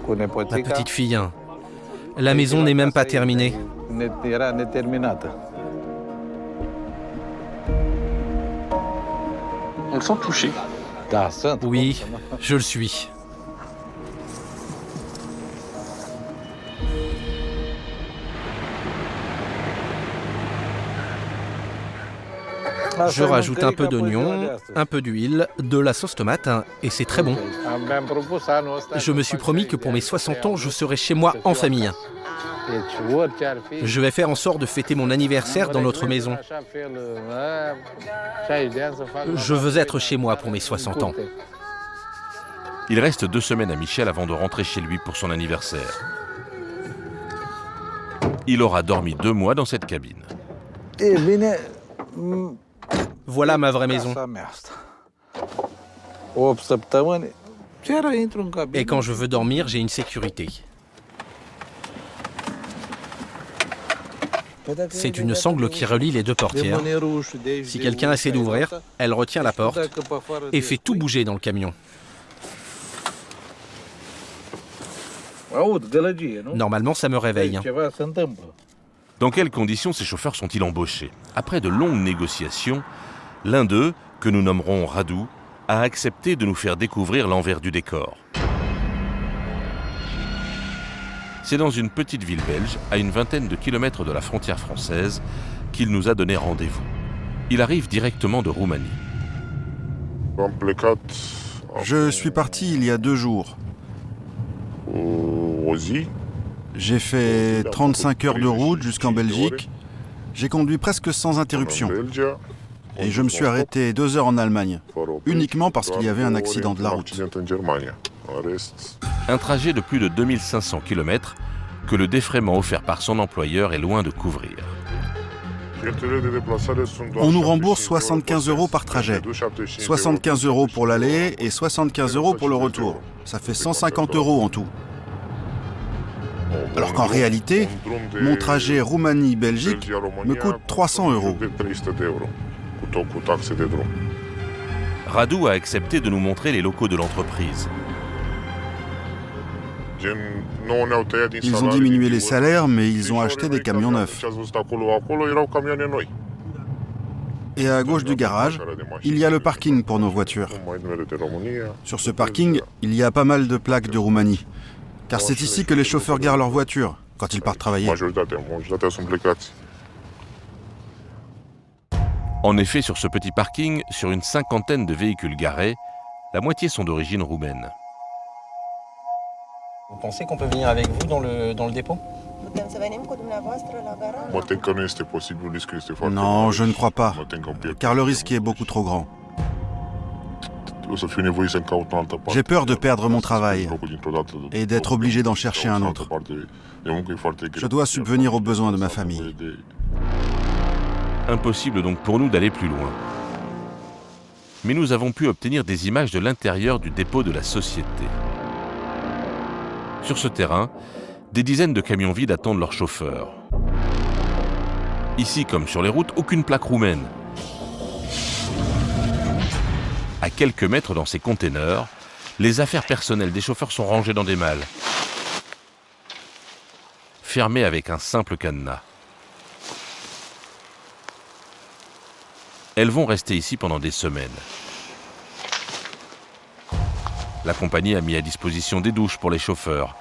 La petite fille. La maison n'est même pas terminée. On le sent touché. Oui, je le suis. Je rajoute un peu d'oignon, un peu d'huile, de la sauce tomate et c'est très bon. Je me suis promis que pour mes 60 ans, je serai chez moi en famille. Je vais faire en sorte de fêter mon anniversaire dans notre maison. Je veux être chez moi pour mes 60 ans. Il reste 2 semaines à Michel avant de rentrer chez lui pour son anniversaire. Il aura dormi 2 mois dans cette cabine. Voilà ma vraie maison. Et quand je veux dormir, j'ai une sécurité. C'est une sangle qui relie les 2 portières. Si quelqu'un essaie d'ouvrir, elle retient la porte et fait tout bouger dans le camion. Normalement, ça me réveille. Dans quelles conditions ces chauffeurs sont-ils embauchés? Après de longues négociations, l'un d'eux, que nous nommerons Radu, a accepté de nous faire découvrir l'envers du décor. C'est dans une petite ville belge, à une vingtaine de kilomètres de la frontière française, qu'il nous a donné rendez-vous. Il arrive directement de Roumanie. Je suis parti il y a 2 jours. J'ai fait 35 heures de route jusqu'en Belgique. J'ai conduit presque sans interruption. Et je me suis arrêté 2 heures en Allemagne, uniquement parce qu'il y avait un accident de la route. Un trajet de plus de 2500 km que le défraiement offert par son employeur est loin de couvrir. On nous rembourse 75 € par trajet. 75 € pour l'aller et 75 € pour le retour. Ça fait 150 € en tout. Alors qu'en réalité, mon trajet Roumanie-Belgique me coûte 300 €. Radu a accepté de nous montrer les locaux de l'entreprise. Ils ont diminué les salaires, mais ils ont acheté des camions neufs. Et à gauche du garage, il y a le parking pour nos voitures. Sur ce parking, il y a pas mal de plaques de Roumanie. Car c'est ici que les chauffeurs garent leurs voitures quand ils partent travailler. En effet, sur ce petit parking, sur une 50aine de véhicules garés, la moitié sont d'origine roumaine. Vous pensez qu'on peut venir avec vous dans le dépôt? Non, je ne crois pas, car le risque est beaucoup trop grand. J'ai peur de perdre mon travail et d'être obligé d'en chercher un autre. Je dois subvenir aux besoins de ma famille. Impossible donc pour nous d'aller plus loin. mais nous avons pu obtenir des images de l'intérieur du dépôt de la société. Sur ce terrain, des dizaines de camions vides attendent leurs chauffeurs. Ici, comme sur les routes, aucune plaque roumaine. À quelques mètres dans ces containers, les affaires personnelles des chauffeurs sont rangées dans des malles, fermées avec un simple cadenas. Elles vont rester ici pendant des semaines. La compagnie a mis à disposition des douches pour les chauffeurs.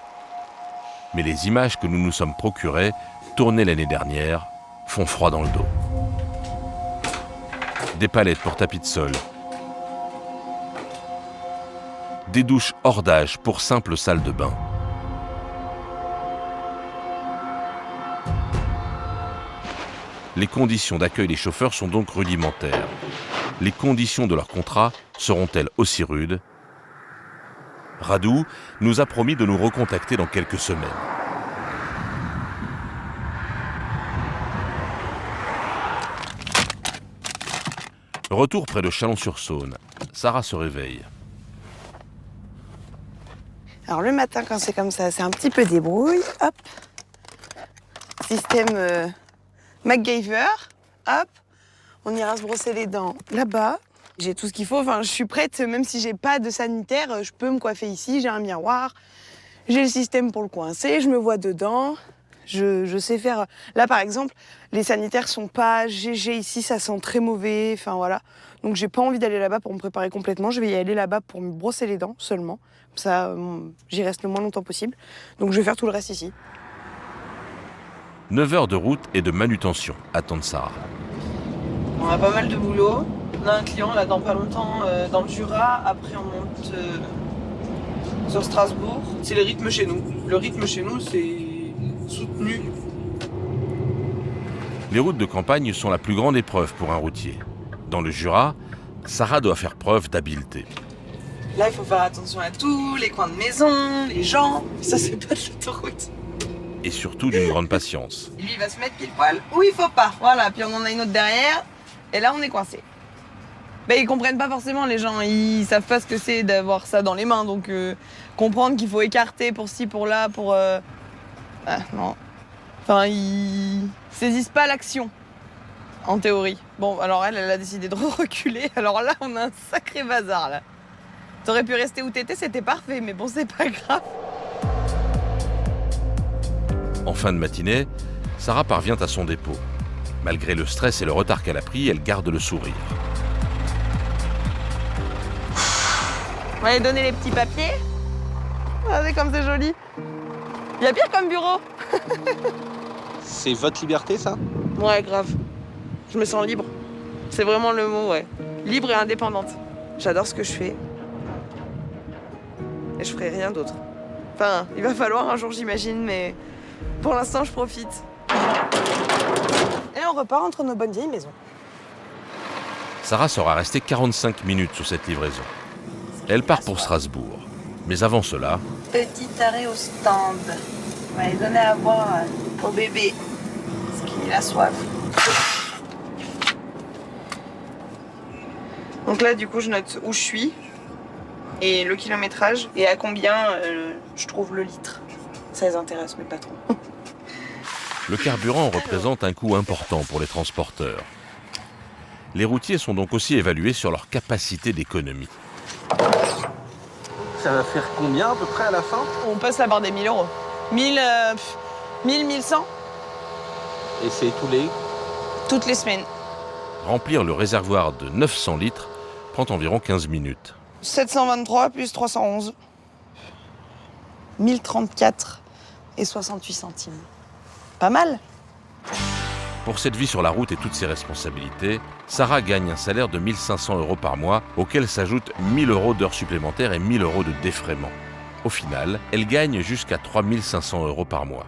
Mais les images que nous nous sommes procurées, tournées l'année dernière, font froid dans le dos. Des palettes pour tapis de sol. Des douches hors d'âge pour simple salle de bain. Les conditions d'accueil des chauffeurs sont donc rudimentaires. Les conditions de leur contrat seront-elles aussi rudes ? Radu nous a promis de nous recontacter dans quelques semaines. Retour près de Chalon-sur-Saône. Sarah se réveille. Alors le matin, quand c'est comme ça, c'est un petit peu débrouille. Hop. Système MacGyver. Hop. On ira se brosser les dents là-bas. J'ai tout ce qu'il faut. Enfin, je suis prête, même si j'ai pas de sanitaire, je peux me coiffer ici. J'ai un miroir. J'ai le système pour le coincer. Je me vois dedans. Je sais faire. Là, par exemple, les sanitaires sont pas GG ici. Ça sent très mauvais. Enfin, voilà. Donc, j'ai pas envie d'aller là-bas pour me préparer complètement. Je vais y aller là-bas pour me brosser les dents seulement. Comme ça, j'y reste le moins longtemps possible. Donc, je vais faire tout le reste ici. 9 heures de route et de manutention attendent Sarah. On a pas mal de boulot. On a un client là dans pas longtemps dans le Jura. Après, on monte sur Strasbourg. C'est le rythme chez nous. Le rythme chez nous, c'est soutenu. Les routes de campagne sont la plus grande épreuve pour un routier. Dans le Jura, Sarah doit faire preuve d'habileté. Là, il faut faire attention à tout, les coins de maison, les gens. Ça, c'est pas de l'autoroute. Et surtout d'une grande patience. Et lui, il va se mettre pile poil où il faut pas. Voilà, puis on en a une autre derrière. Et là, on est coincé. Ben, ils comprennent pas forcément, les gens. Ils savent pas ce que c'est d'avoir ça dans les mains. Donc, comprendre qu'il faut écarter pour ci, pour là, pour... Ah, non. Enfin, ils saisissent pas l'action, en théorie. Bon, alors elle a décidé de reculer. Alors là, on a un sacré bazar, là. T'aurais pu rester où t'étais, c'était parfait. Mais bon, c'est pas grave. En fin de matinée, Sarah parvient à son dépôt. Malgré le stress et le retard qu'elle a pris, elle garde le sourire. On va aller donner les petits papiers. Regardez comme c'est joli. Il y a pire comme bureau. C'est votre liberté, ça? Ouais, grave. Je me sens libre. C'est vraiment le mot, ouais. Libre et indépendante. J'adore ce que je fais. Et je ferai rien d'autre. Enfin, il va falloir un jour, j'imagine, mais pour l'instant, je profite. Et on repart entre nos bonnes vieilles maisons. Sarah sera restée 45 minutes sur cette livraison. Elle part pour Strasbourg. Mais avant cela... Petit arrêt au stand. On va aller donner à boire au bébé. Parce qu'il a soif. Donc là, du coup, je note où je suis. Et le kilométrage. Et à combien je trouve le litre. Ça les intéresse, mais pas trop. Le carburant représente un coût important pour les transporteurs. Les routiers sont donc aussi évalués sur leur capacité d'économie. Ça va faire combien à peu près à la fin? On passe la barre des 1000 euros. 1000, 1100. Et c'est toutes les semaines. Remplir le réservoir de 900 litres prend environ 15 minutes. 723 plus 311. 1034 et 68 centimes. Pas mal. Pour cette vie sur la route et toutes ses responsabilités, Sarah gagne un salaire de 1500 euros par mois, auquel s'ajoutent 1000 euros d'heures supplémentaires et 1000 euros de défraiement. Au final, elle gagne jusqu'à 3500 euros par mois.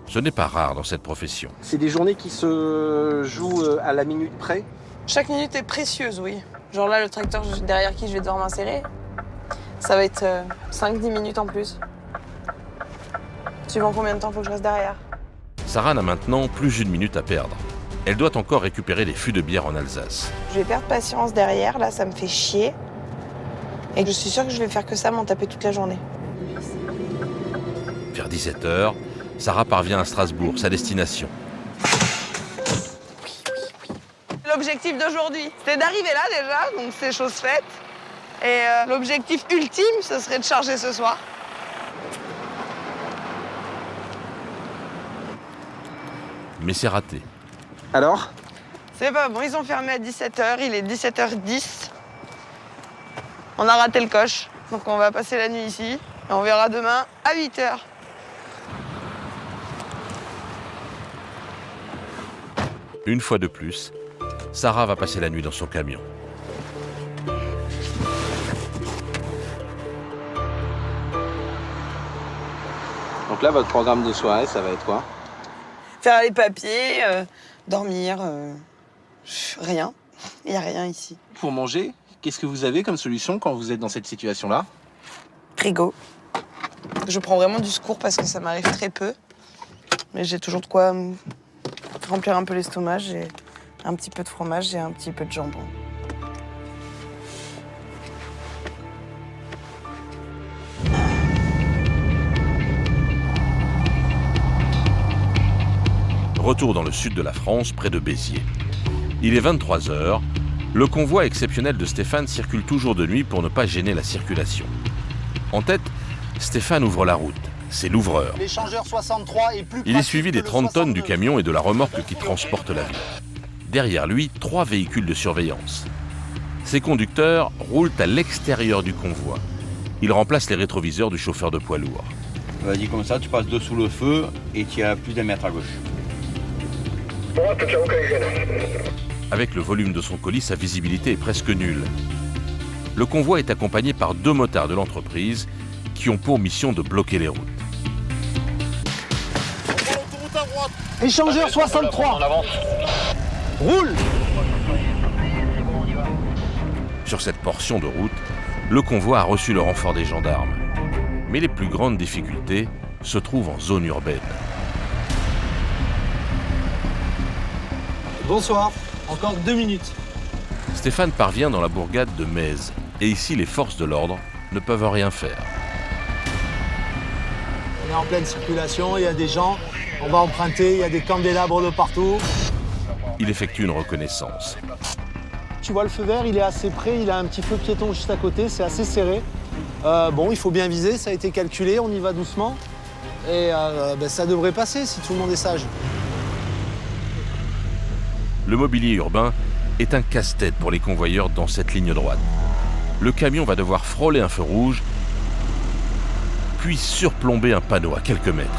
Ce n'est pas rare dans cette profession. C'est des journées qui se jouent à la minute près? Chaque minute est précieuse, oui. Genre là, le tracteur derrière qui je vais devoir m'insérer, ça va être 5-10 minutes en plus. Suivant combien de temps il faut que je reste derrière. Sarah n'a maintenant plus une minute à perdre. Elle doit encore récupérer les fûts de bière en Alsace. Je vais perdre patience derrière, là ça me fait chier. Et je suis sûre que je vais faire que ça, m'en taper toute la journée. Vers 17h, Sarah parvient à Strasbourg, sa destination. L'objectif d'aujourd'hui, c'était d'arriver là déjà, donc c'est chose faite. Et l'objectif ultime, ce serait de charger ce soir. Mais c'est raté. Alors? C'est pas bon, ils ont fermé à 17h, il est 17h10. On a raté le coche, donc on va passer la nuit ici. Et on verra demain à 8h. Une fois de plus, Sarah va passer la nuit dans son camion. Donc là, votre programme de soirée, ça va être quoi? Faire les papiers, dormir, rien. Il n'y a rien ici. Pour manger, qu'est-ce que vous avez comme solution quand vous êtes dans cette situation-là? Frigo. Je prends vraiment du secours parce que ça m'arrive très peu. Mais j'ai toujours de quoi remplir un peu l'estomac. J'ai un petit peu de fromage et un petit peu de jambon. Retour dans le sud de la France, près de Béziers. Il est 23h. Le convoi exceptionnel de Stéphane circule toujours de nuit pour ne pas gêner la circulation. En tête, Stéphane ouvre la route. C'est l'ouvreur. L'échangeur 63 est plus Il est suivi des 30 tonnes du camion et de la remorque qui transporte l'avion. Derrière lui, 3 véhicules de surveillance. Ces conducteurs roulent à l'extérieur du convoi. Ils remplacent les rétroviseurs du chauffeur de poids lourd. Vas-y, comme ça, tu passes dessous le feu et tu as plus d'un mètre à gauche. Avec le volume de son colis, sa visibilité est presque nulle. Le convoi est accompagné par 2 motards de l'entreprise qui ont pour mission de bloquer les routes. Échangeur 63. Roule. Sur cette portion de route, le convoi a reçu le renfort des gendarmes. Mais les plus grandes difficultés se trouvent en zone urbaine. Bonsoir, encore 2 minutes. Stéphane parvient dans la bourgade de Metz. Et ici, les forces de l'ordre ne peuvent rien faire. On est en pleine circulation, il y a des gens, on va emprunter, il y a des candélabres de partout. Il effectue une reconnaissance. Tu vois le feu vert, il est assez près, il a un petit feu piéton juste à côté, c'est assez serré. Bon, il faut bien viser, ça a été calculé, on y va doucement. Et ça devrait passer si tout le monde est sage. Le mobilier urbain est un casse-tête pour les convoyeurs dans cette ligne droite. Le camion va devoir frôler un feu rouge, puis surplomber un panneau à quelques mètres.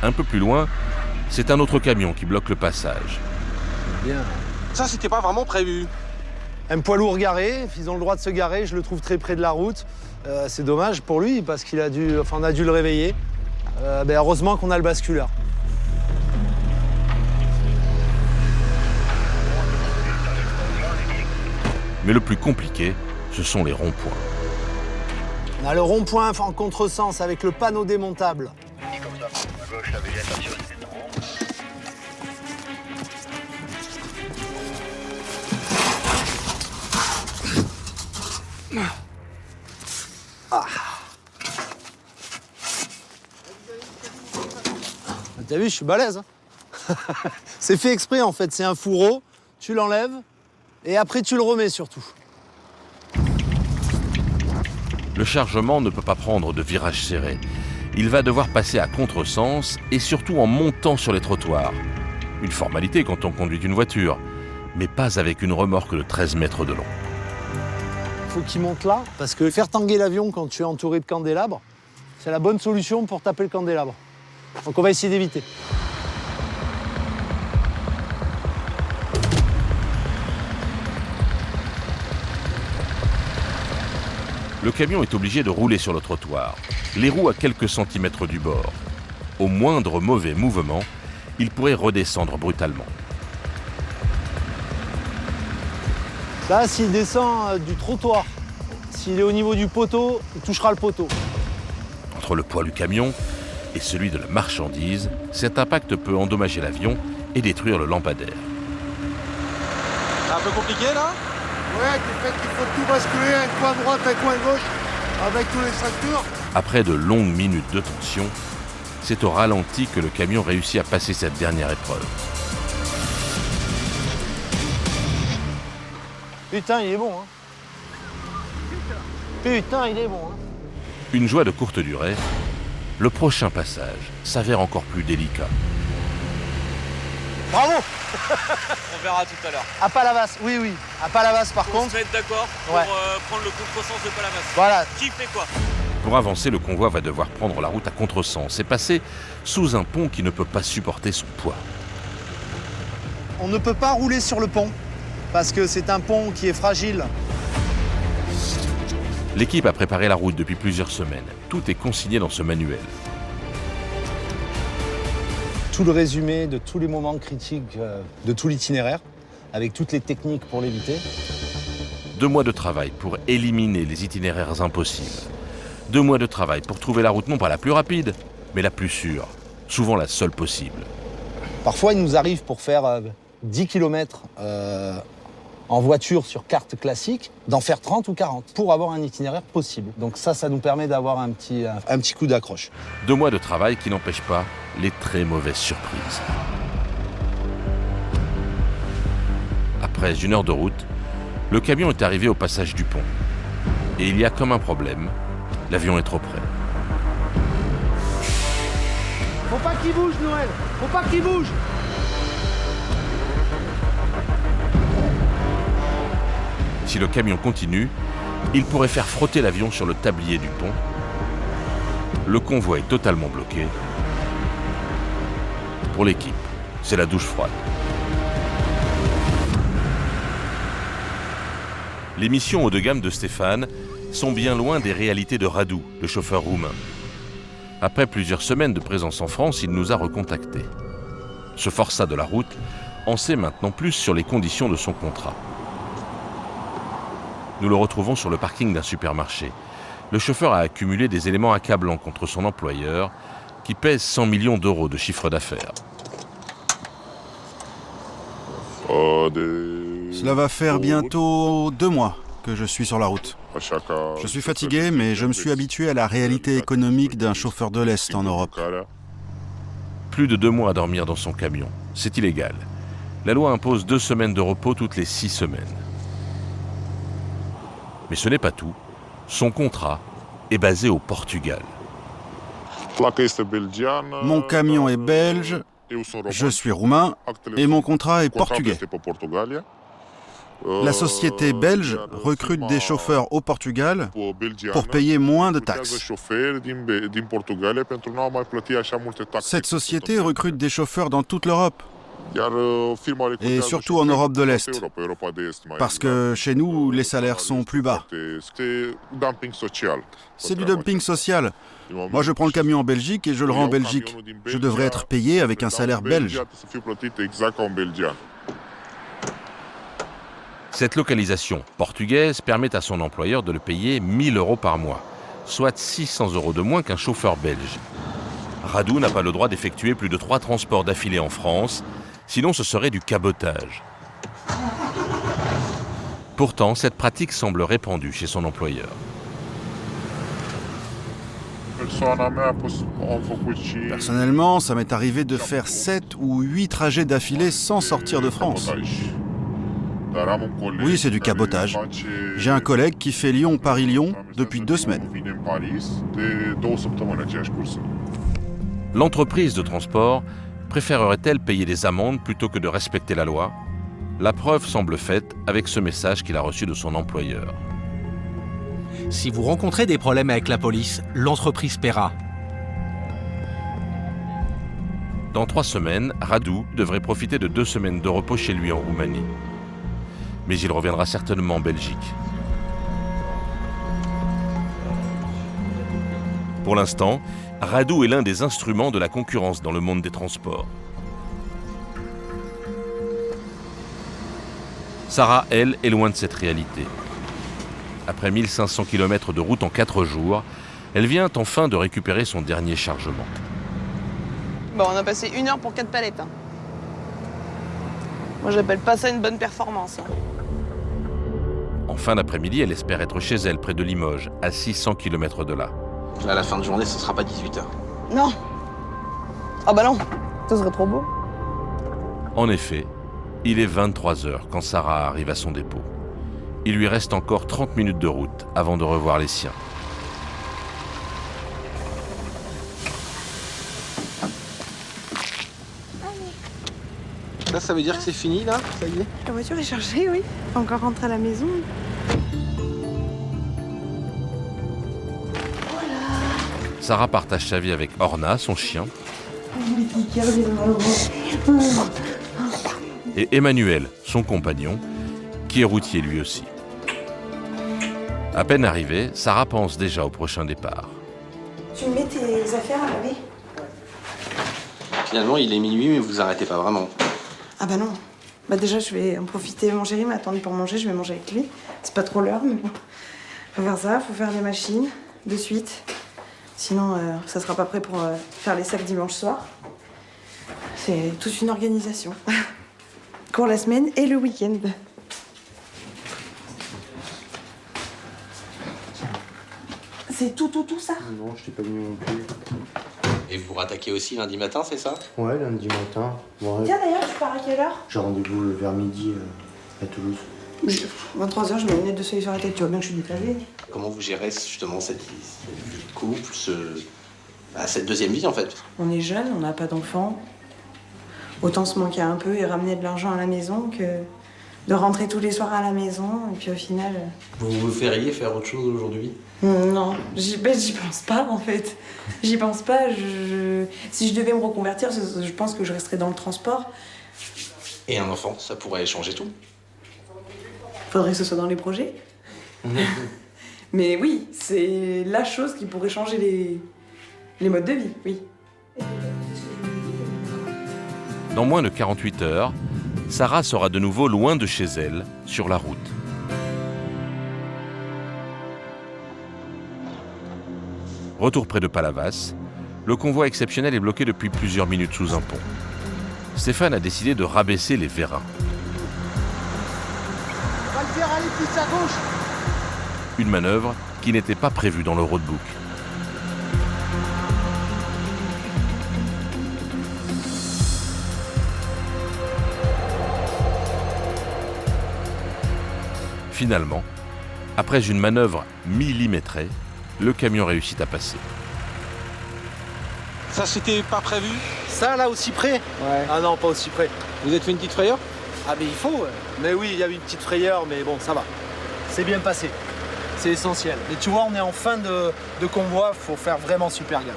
Un peu plus loin, c'est un autre camion qui bloque le passage. Bien. Ça, c'était pas vraiment prévu. Un poids lourd garé, ils ont le droit de se garer, je le trouve très près de la route. C'est dommage pour lui parce qu'on a dû le réveiller. Heureusement qu'on a le basculeur. Mais le plus compliqué, ce sont les ronds-points. On a le rond-point en contresens avec le panneau démontable. T'as vu, je suis balèze. Hein. C'est fait exprès en fait, c'est un fourreau, tu l'enlèves et après tu le remets surtout. Le chargement ne peut pas prendre de virage serré. Il va devoir passer à contresens et surtout en montant sur les trottoirs. Une formalité quand on conduit une voiture, mais pas avec une remorque de 13 mètres de long. Il faut qu'il monte là, parce que faire tanguer l'avion quand tu es entouré de candélabres, c'est la bonne solution pour taper le candélabre. Donc on va essayer d'éviter. Le camion est obligé de rouler sur le trottoir, les roues à quelques centimètres du bord. Au moindre mauvais mouvement, il pourrait redescendre brutalement. Là, s'il descend du trottoir, s'il est au niveau du poteau, il touchera le poteau. entre le poids du camion et celui de la marchandise, cet impact peut endommager l'avion et détruire le lampadaire. C'est un peu compliqué là? Ouais, du fait qu'il faut tout basculer, un coin à droite, un coin à gauche, avec tous les tracteurs. Après de longues minutes de tension, c'est au ralenti que le camion réussit à passer cette dernière épreuve. Putain, il est bon, hein. Putain, il est bon, hein. Une joie de courte durée, le prochain passage s'avère encore plus délicat. Bravo. On verra tout à l'heure. À Palavas, oui, oui. À Palavas, par contre. On se met d'accord pour prendre le contresens de Palavas. Voilà. Qui fait quoi? Pour avancer, le convoi va devoir prendre la route à contresens et passer sous un pont qui ne peut pas supporter son poids. On ne peut pas rouler sur le pont parce que c'est un pont qui est fragile. L'équipe a préparé la route depuis plusieurs semaines. Tout est consigné dans ce manuel. Tout le résumé de tous les moments critiques de tout l'itinéraire, avec toutes les techniques pour l'éviter. 2 mois de travail pour éliminer les itinéraires impossibles. 2 mois de travail pour trouver la route non pas la plus rapide, mais la plus sûre, souvent la seule possible. Parfois, il nous arrive pour faire 10 km en voiture sur carte classique, d'en faire 30 ou 40 pour avoir un itinéraire possible. Donc ça nous permet d'avoir un petit coup d'accroche. 2 mois de travail qui n'empêchent pas les très mauvaises surprises. Après 1 heure de route, le camion est arrivé au passage du pont. Et il y a comme un problème, l'avion est trop près. Faut pas qu'il bouge, Noël. Faut pas qu'il bouge. Si le camion continue, il pourrait faire frotter l'avion sur le tablier du pont. Le convoi est totalement bloqué. Pour l'équipe, c'est la douche froide. Les missions haut de gamme de Stéphane sont bien loin des réalités de Radu, le chauffeur roumain. Après plusieurs semaines de présence en France, il nous a recontactés. Ce forçat de la route en sait maintenant plus sur les conditions de son contrat. Nous le retrouvons sur le parking d'un supermarché. Le chauffeur a accumulé des éléments accablants contre son employeur, qui pèse 100 millions d'euros de chiffre d'affaires. Cela va faire bientôt 2 mois que je suis sur la route. Je suis fatigué, mais je me suis habitué à la réalité économique d'un chauffeur de l'Est en Europe. Plus de 2 mois à dormir dans son camion, c'est illégal. La loi impose 2 semaines de repos toutes les 6 semaines. Mais ce n'est pas tout. Son contrat est basé au Portugal. Mon camion est belge, je suis roumain et mon contrat est portugais. La société belge recrute des chauffeurs au Portugal pour payer moins de taxes. Cette société recrute des chauffeurs dans toute l'Europe. Et surtout en Europe de l'Est, parce que chez nous, les salaires sont plus bas. C'est du dumping social. Moi, je prends le camion en Belgique et je le rends en Belgique. Je devrais être payé avec un salaire belge. Cette localisation portugaise permet à son employeur de le payer 1 000 € par mois, soit 600 € de moins qu'un chauffeur belge. Radu n'a pas le droit d'effectuer plus de 3 transports d'affilée en France, sinon ce serait du cabotage. Pourtant, cette pratique semble répandue chez son employeur. Personnellement, ça m'est arrivé de faire 7 ou 8 trajets d'affilée sans sortir de France. Oui, c'est du cabotage. J'ai un collègue qui fait Lyon-Paris-Lyon depuis 2 semaines. L'entreprise de transport préférerait-elle payer des amendes plutôt que de respecter la loi? La preuve semble faite avec ce message qu'il a reçu de son employeur. Si vous rencontrez des problèmes avec la police, l'entreprise paiera. Dans 3 semaines, Radu devrait profiter de 2 semaines de repos chez lui en Roumanie. Mais il reviendra certainement en Belgique. Pour l'instant, Radu est l'un des instruments de la concurrence dans le monde des transports. Sarah, elle, est loin de cette réalité. Après 1500 km de route en 4 jours, Elle vient enfin de récupérer son dernier chargement. Bon, on a passé 1 heure pour 4 palettes. Hein. Moi, j'appelle pas ça une bonne performance. Hein. En fin d'après-midi, elle espère être chez elle, près de Limoges, à 600 km de là. Là, à la fin de journée, ce sera pas 18h. Non. Ah bah non, ce serait trop beau. En effet, il est 23h quand Sarah arrive à son dépôt. Il lui reste encore 30 minutes de route avant de revoir les siens. Là, ça veut dire que c'est fini, là? Ça y est? La voiture est chargée, oui. Faut encore rentrer à la maison. Sarah partage sa vie avec Orna, son chien, et Emmanuel, son compagnon, qui est routier lui aussi. À peine arrivée, Sarah pense déjà au prochain départ. Tu mets tes affaires à laver? Finalement, il est minuit, mais vous arrêtez pas vraiment. Ah bah non. Bah déjà, je vais en profiter. Mon chéri m'a attendu pour manger, je vais manger avec lui. C'est pas trop l'heure, mais bon. Faut faire ça, faut faire les machines de suite. Sinon, ça sera pas prêt pour faire les sacs dimanche soir. C'est toute une organisation. Pour la semaine et le week-end. C'est tout ça? Non, je t'ai pas mis non plus. Et vous rattaquez aussi lundi matin, c'est ça? Ouais, lundi matin. Ouais. Tiens d'ailleurs, tu pars à quelle heure? J'ai rendez-vous vers midi à Toulouse. 23h, je mets une lunette de soleil sur la tête, tu vois bien que je suis décalée. Comment vous gérez justement cette vie de couple, cette deuxième vie en fait? On est jeunes, on n'a pas d'enfants. Autant se manquer un peu et ramener de l'argent à la maison que de rentrer tous les soirs à la maison et puis au final... Vous vous feriez faire autre chose aujourd'hui? Non, j'y pense pas en fait. J'y pense pas. Si je devais me reconvertir, je pense que je resterais dans le transport. Et un enfant, ça pourrait changer tout? Faudrait que ce soit dans les projets. Mais oui, c'est la chose qui pourrait changer les modes de vie, oui. Dans moins de 48 heures, Sarah sera de nouveau loin de chez elle, sur la route. Retour près de Palavas, le convoi exceptionnel est bloqué depuis plusieurs minutes sous un pont. Stéphane a décidé de rabaisser les vérins. On va le faire aller plus à gauche. Une manœuvre qui n'était pas prévue dans le roadbook. Finalement, après une manœuvre millimétrée, le camion réussit à passer. Ça, c'était pas prévu? Ça, là, aussi près? Ouais. Ah non, pas aussi près. Vous êtes fait une petite frayeur? Ah, mais il faut, ouais. Mais oui, il y a eu une petite frayeur, mais bon, ça va. C'est bien passé. C'est essentiel. Mais tu vois, on est en fin de convoi, faut faire vraiment super gaffe.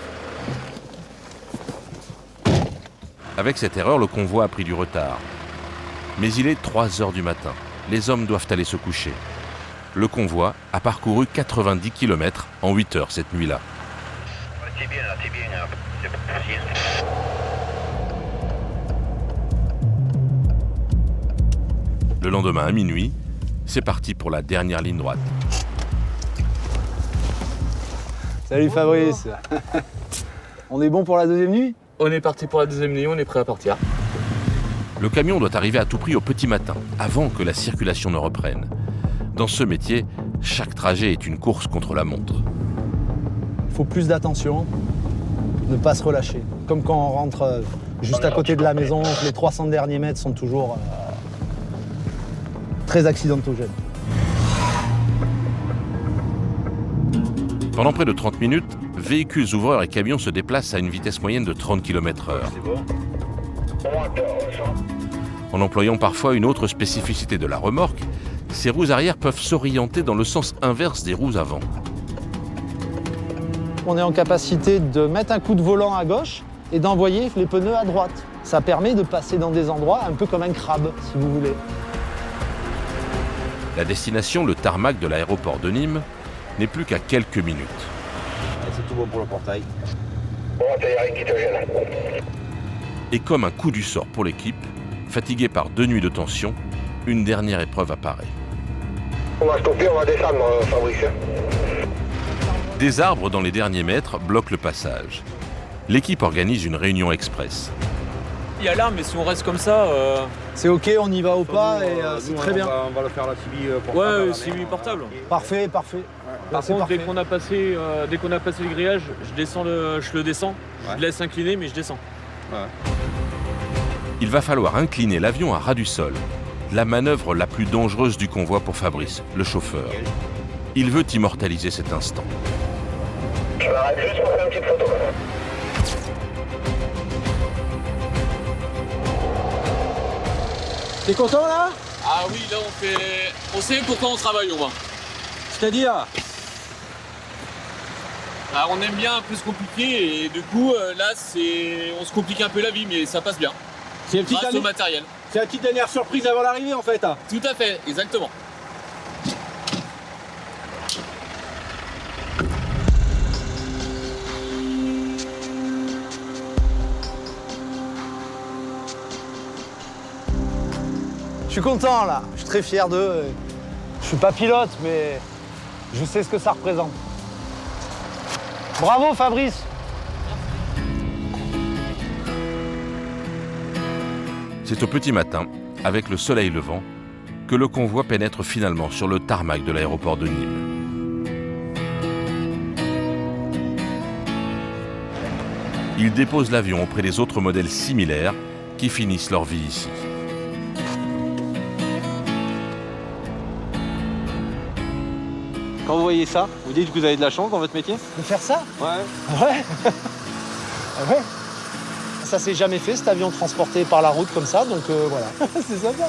Avec cette erreur, le convoi a pris du retard. Mais il est 3h du matin. Les hommes doivent aller se coucher. Le convoi a parcouru 90 km en 8 heures cette nuit-là. T'es bien là, t'es bien là. C'est pas possible. Le lendemain à minuit, c'est parti pour la dernière ligne droite. Salut Fabrice. On est bon pour la deuxième nuit? On est parti pour la deuxième nuit, on est prêt à partir. Le camion doit arriver à tout prix au petit matin, avant que la circulation ne reprenne. Dans ce métier, chaque trajet est une course contre la montre. Il faut plus d'attention, ne pas se relâcher. Comme quand on rentre juste à côté de la maison, les 300 derniers mètres sont toujours très accidentogènes. Pendant près de 30 minutes, véhicules ouvreurs et camions se déplacent à une vitesse moyenne de 30 km/h. En employant parfois une autre spécificité de la remorque, ces roues arrière peuvent s'orienter dans le sens inverse des roues avant. On est en capacité de mettre un coup de volant à gauche et d'envoyer les pneus à droite. Ça permet de passer dans des endroits un peu comme un crabe, si vous voulez. La destination, le tarmac de l'aéroport de Nîmes, n'est plus qu'à quelques minutes. C'est tout bon pour le portail. Bon, t'as rien qui te gêne. Et comme un coup du sort pour l'équipe, fatiguée par 2 nuits de tension, une dernière épreuve apparaît. On va stopper, on va descendre, Fabrice. Des arbres dans les derniers mètres bloquent le passage. L'équipe organise une réunion express. Il y a l'arme, mais si on reste comme ça... C'est ok, on y va au pas et c'est très bien. On va le faire la CB portable. Ouais, CB portable. Parfait, parfait. Par contre, dès qu'on a passé le grillage, je le descends. Ouais. Je laisse incliner, mais je descends. Ouais. Il va falloir incliner l'avion à ras du sol. La manœuvre la plus dangereuse du convoi pour Fabrice, le chauffeur. Il veut immortaliser cet instant. Je m'arrête juste pour faire une petite photo. T'es content là? Ah oui, là on sait pourquoi on travaille au moins. C'est-à-dire? Bah, on aime bien un peu se compliquer et du coup là on se complique un peu la vie mais ça passe bien. C'est grâce au matériel. C'est la petite dernière surprise avant l'arrivée en fait. Tout à fait, exactement. Je suis content là, je suis très fier d'eux. Je suis pas pilote, mais je sais ce que ça représente. Bravo Fabrice! C'est au petit matin, avec le soleil levant, que le convoi pénètre finalement sur le tarmac de l'aéroport de Nîmes. Il dépose l'avion auprès des autres modèles similaires qui finissent leur vie ici. Quand vous voyez ça, vous dites que vous avez de la chance dans votre métier? De faire ça? Ouais. Ouais. Ah ouais. Ça s'est jamais fait, cet avion transporté par la route comme ça, donc voilà. C'est sympa.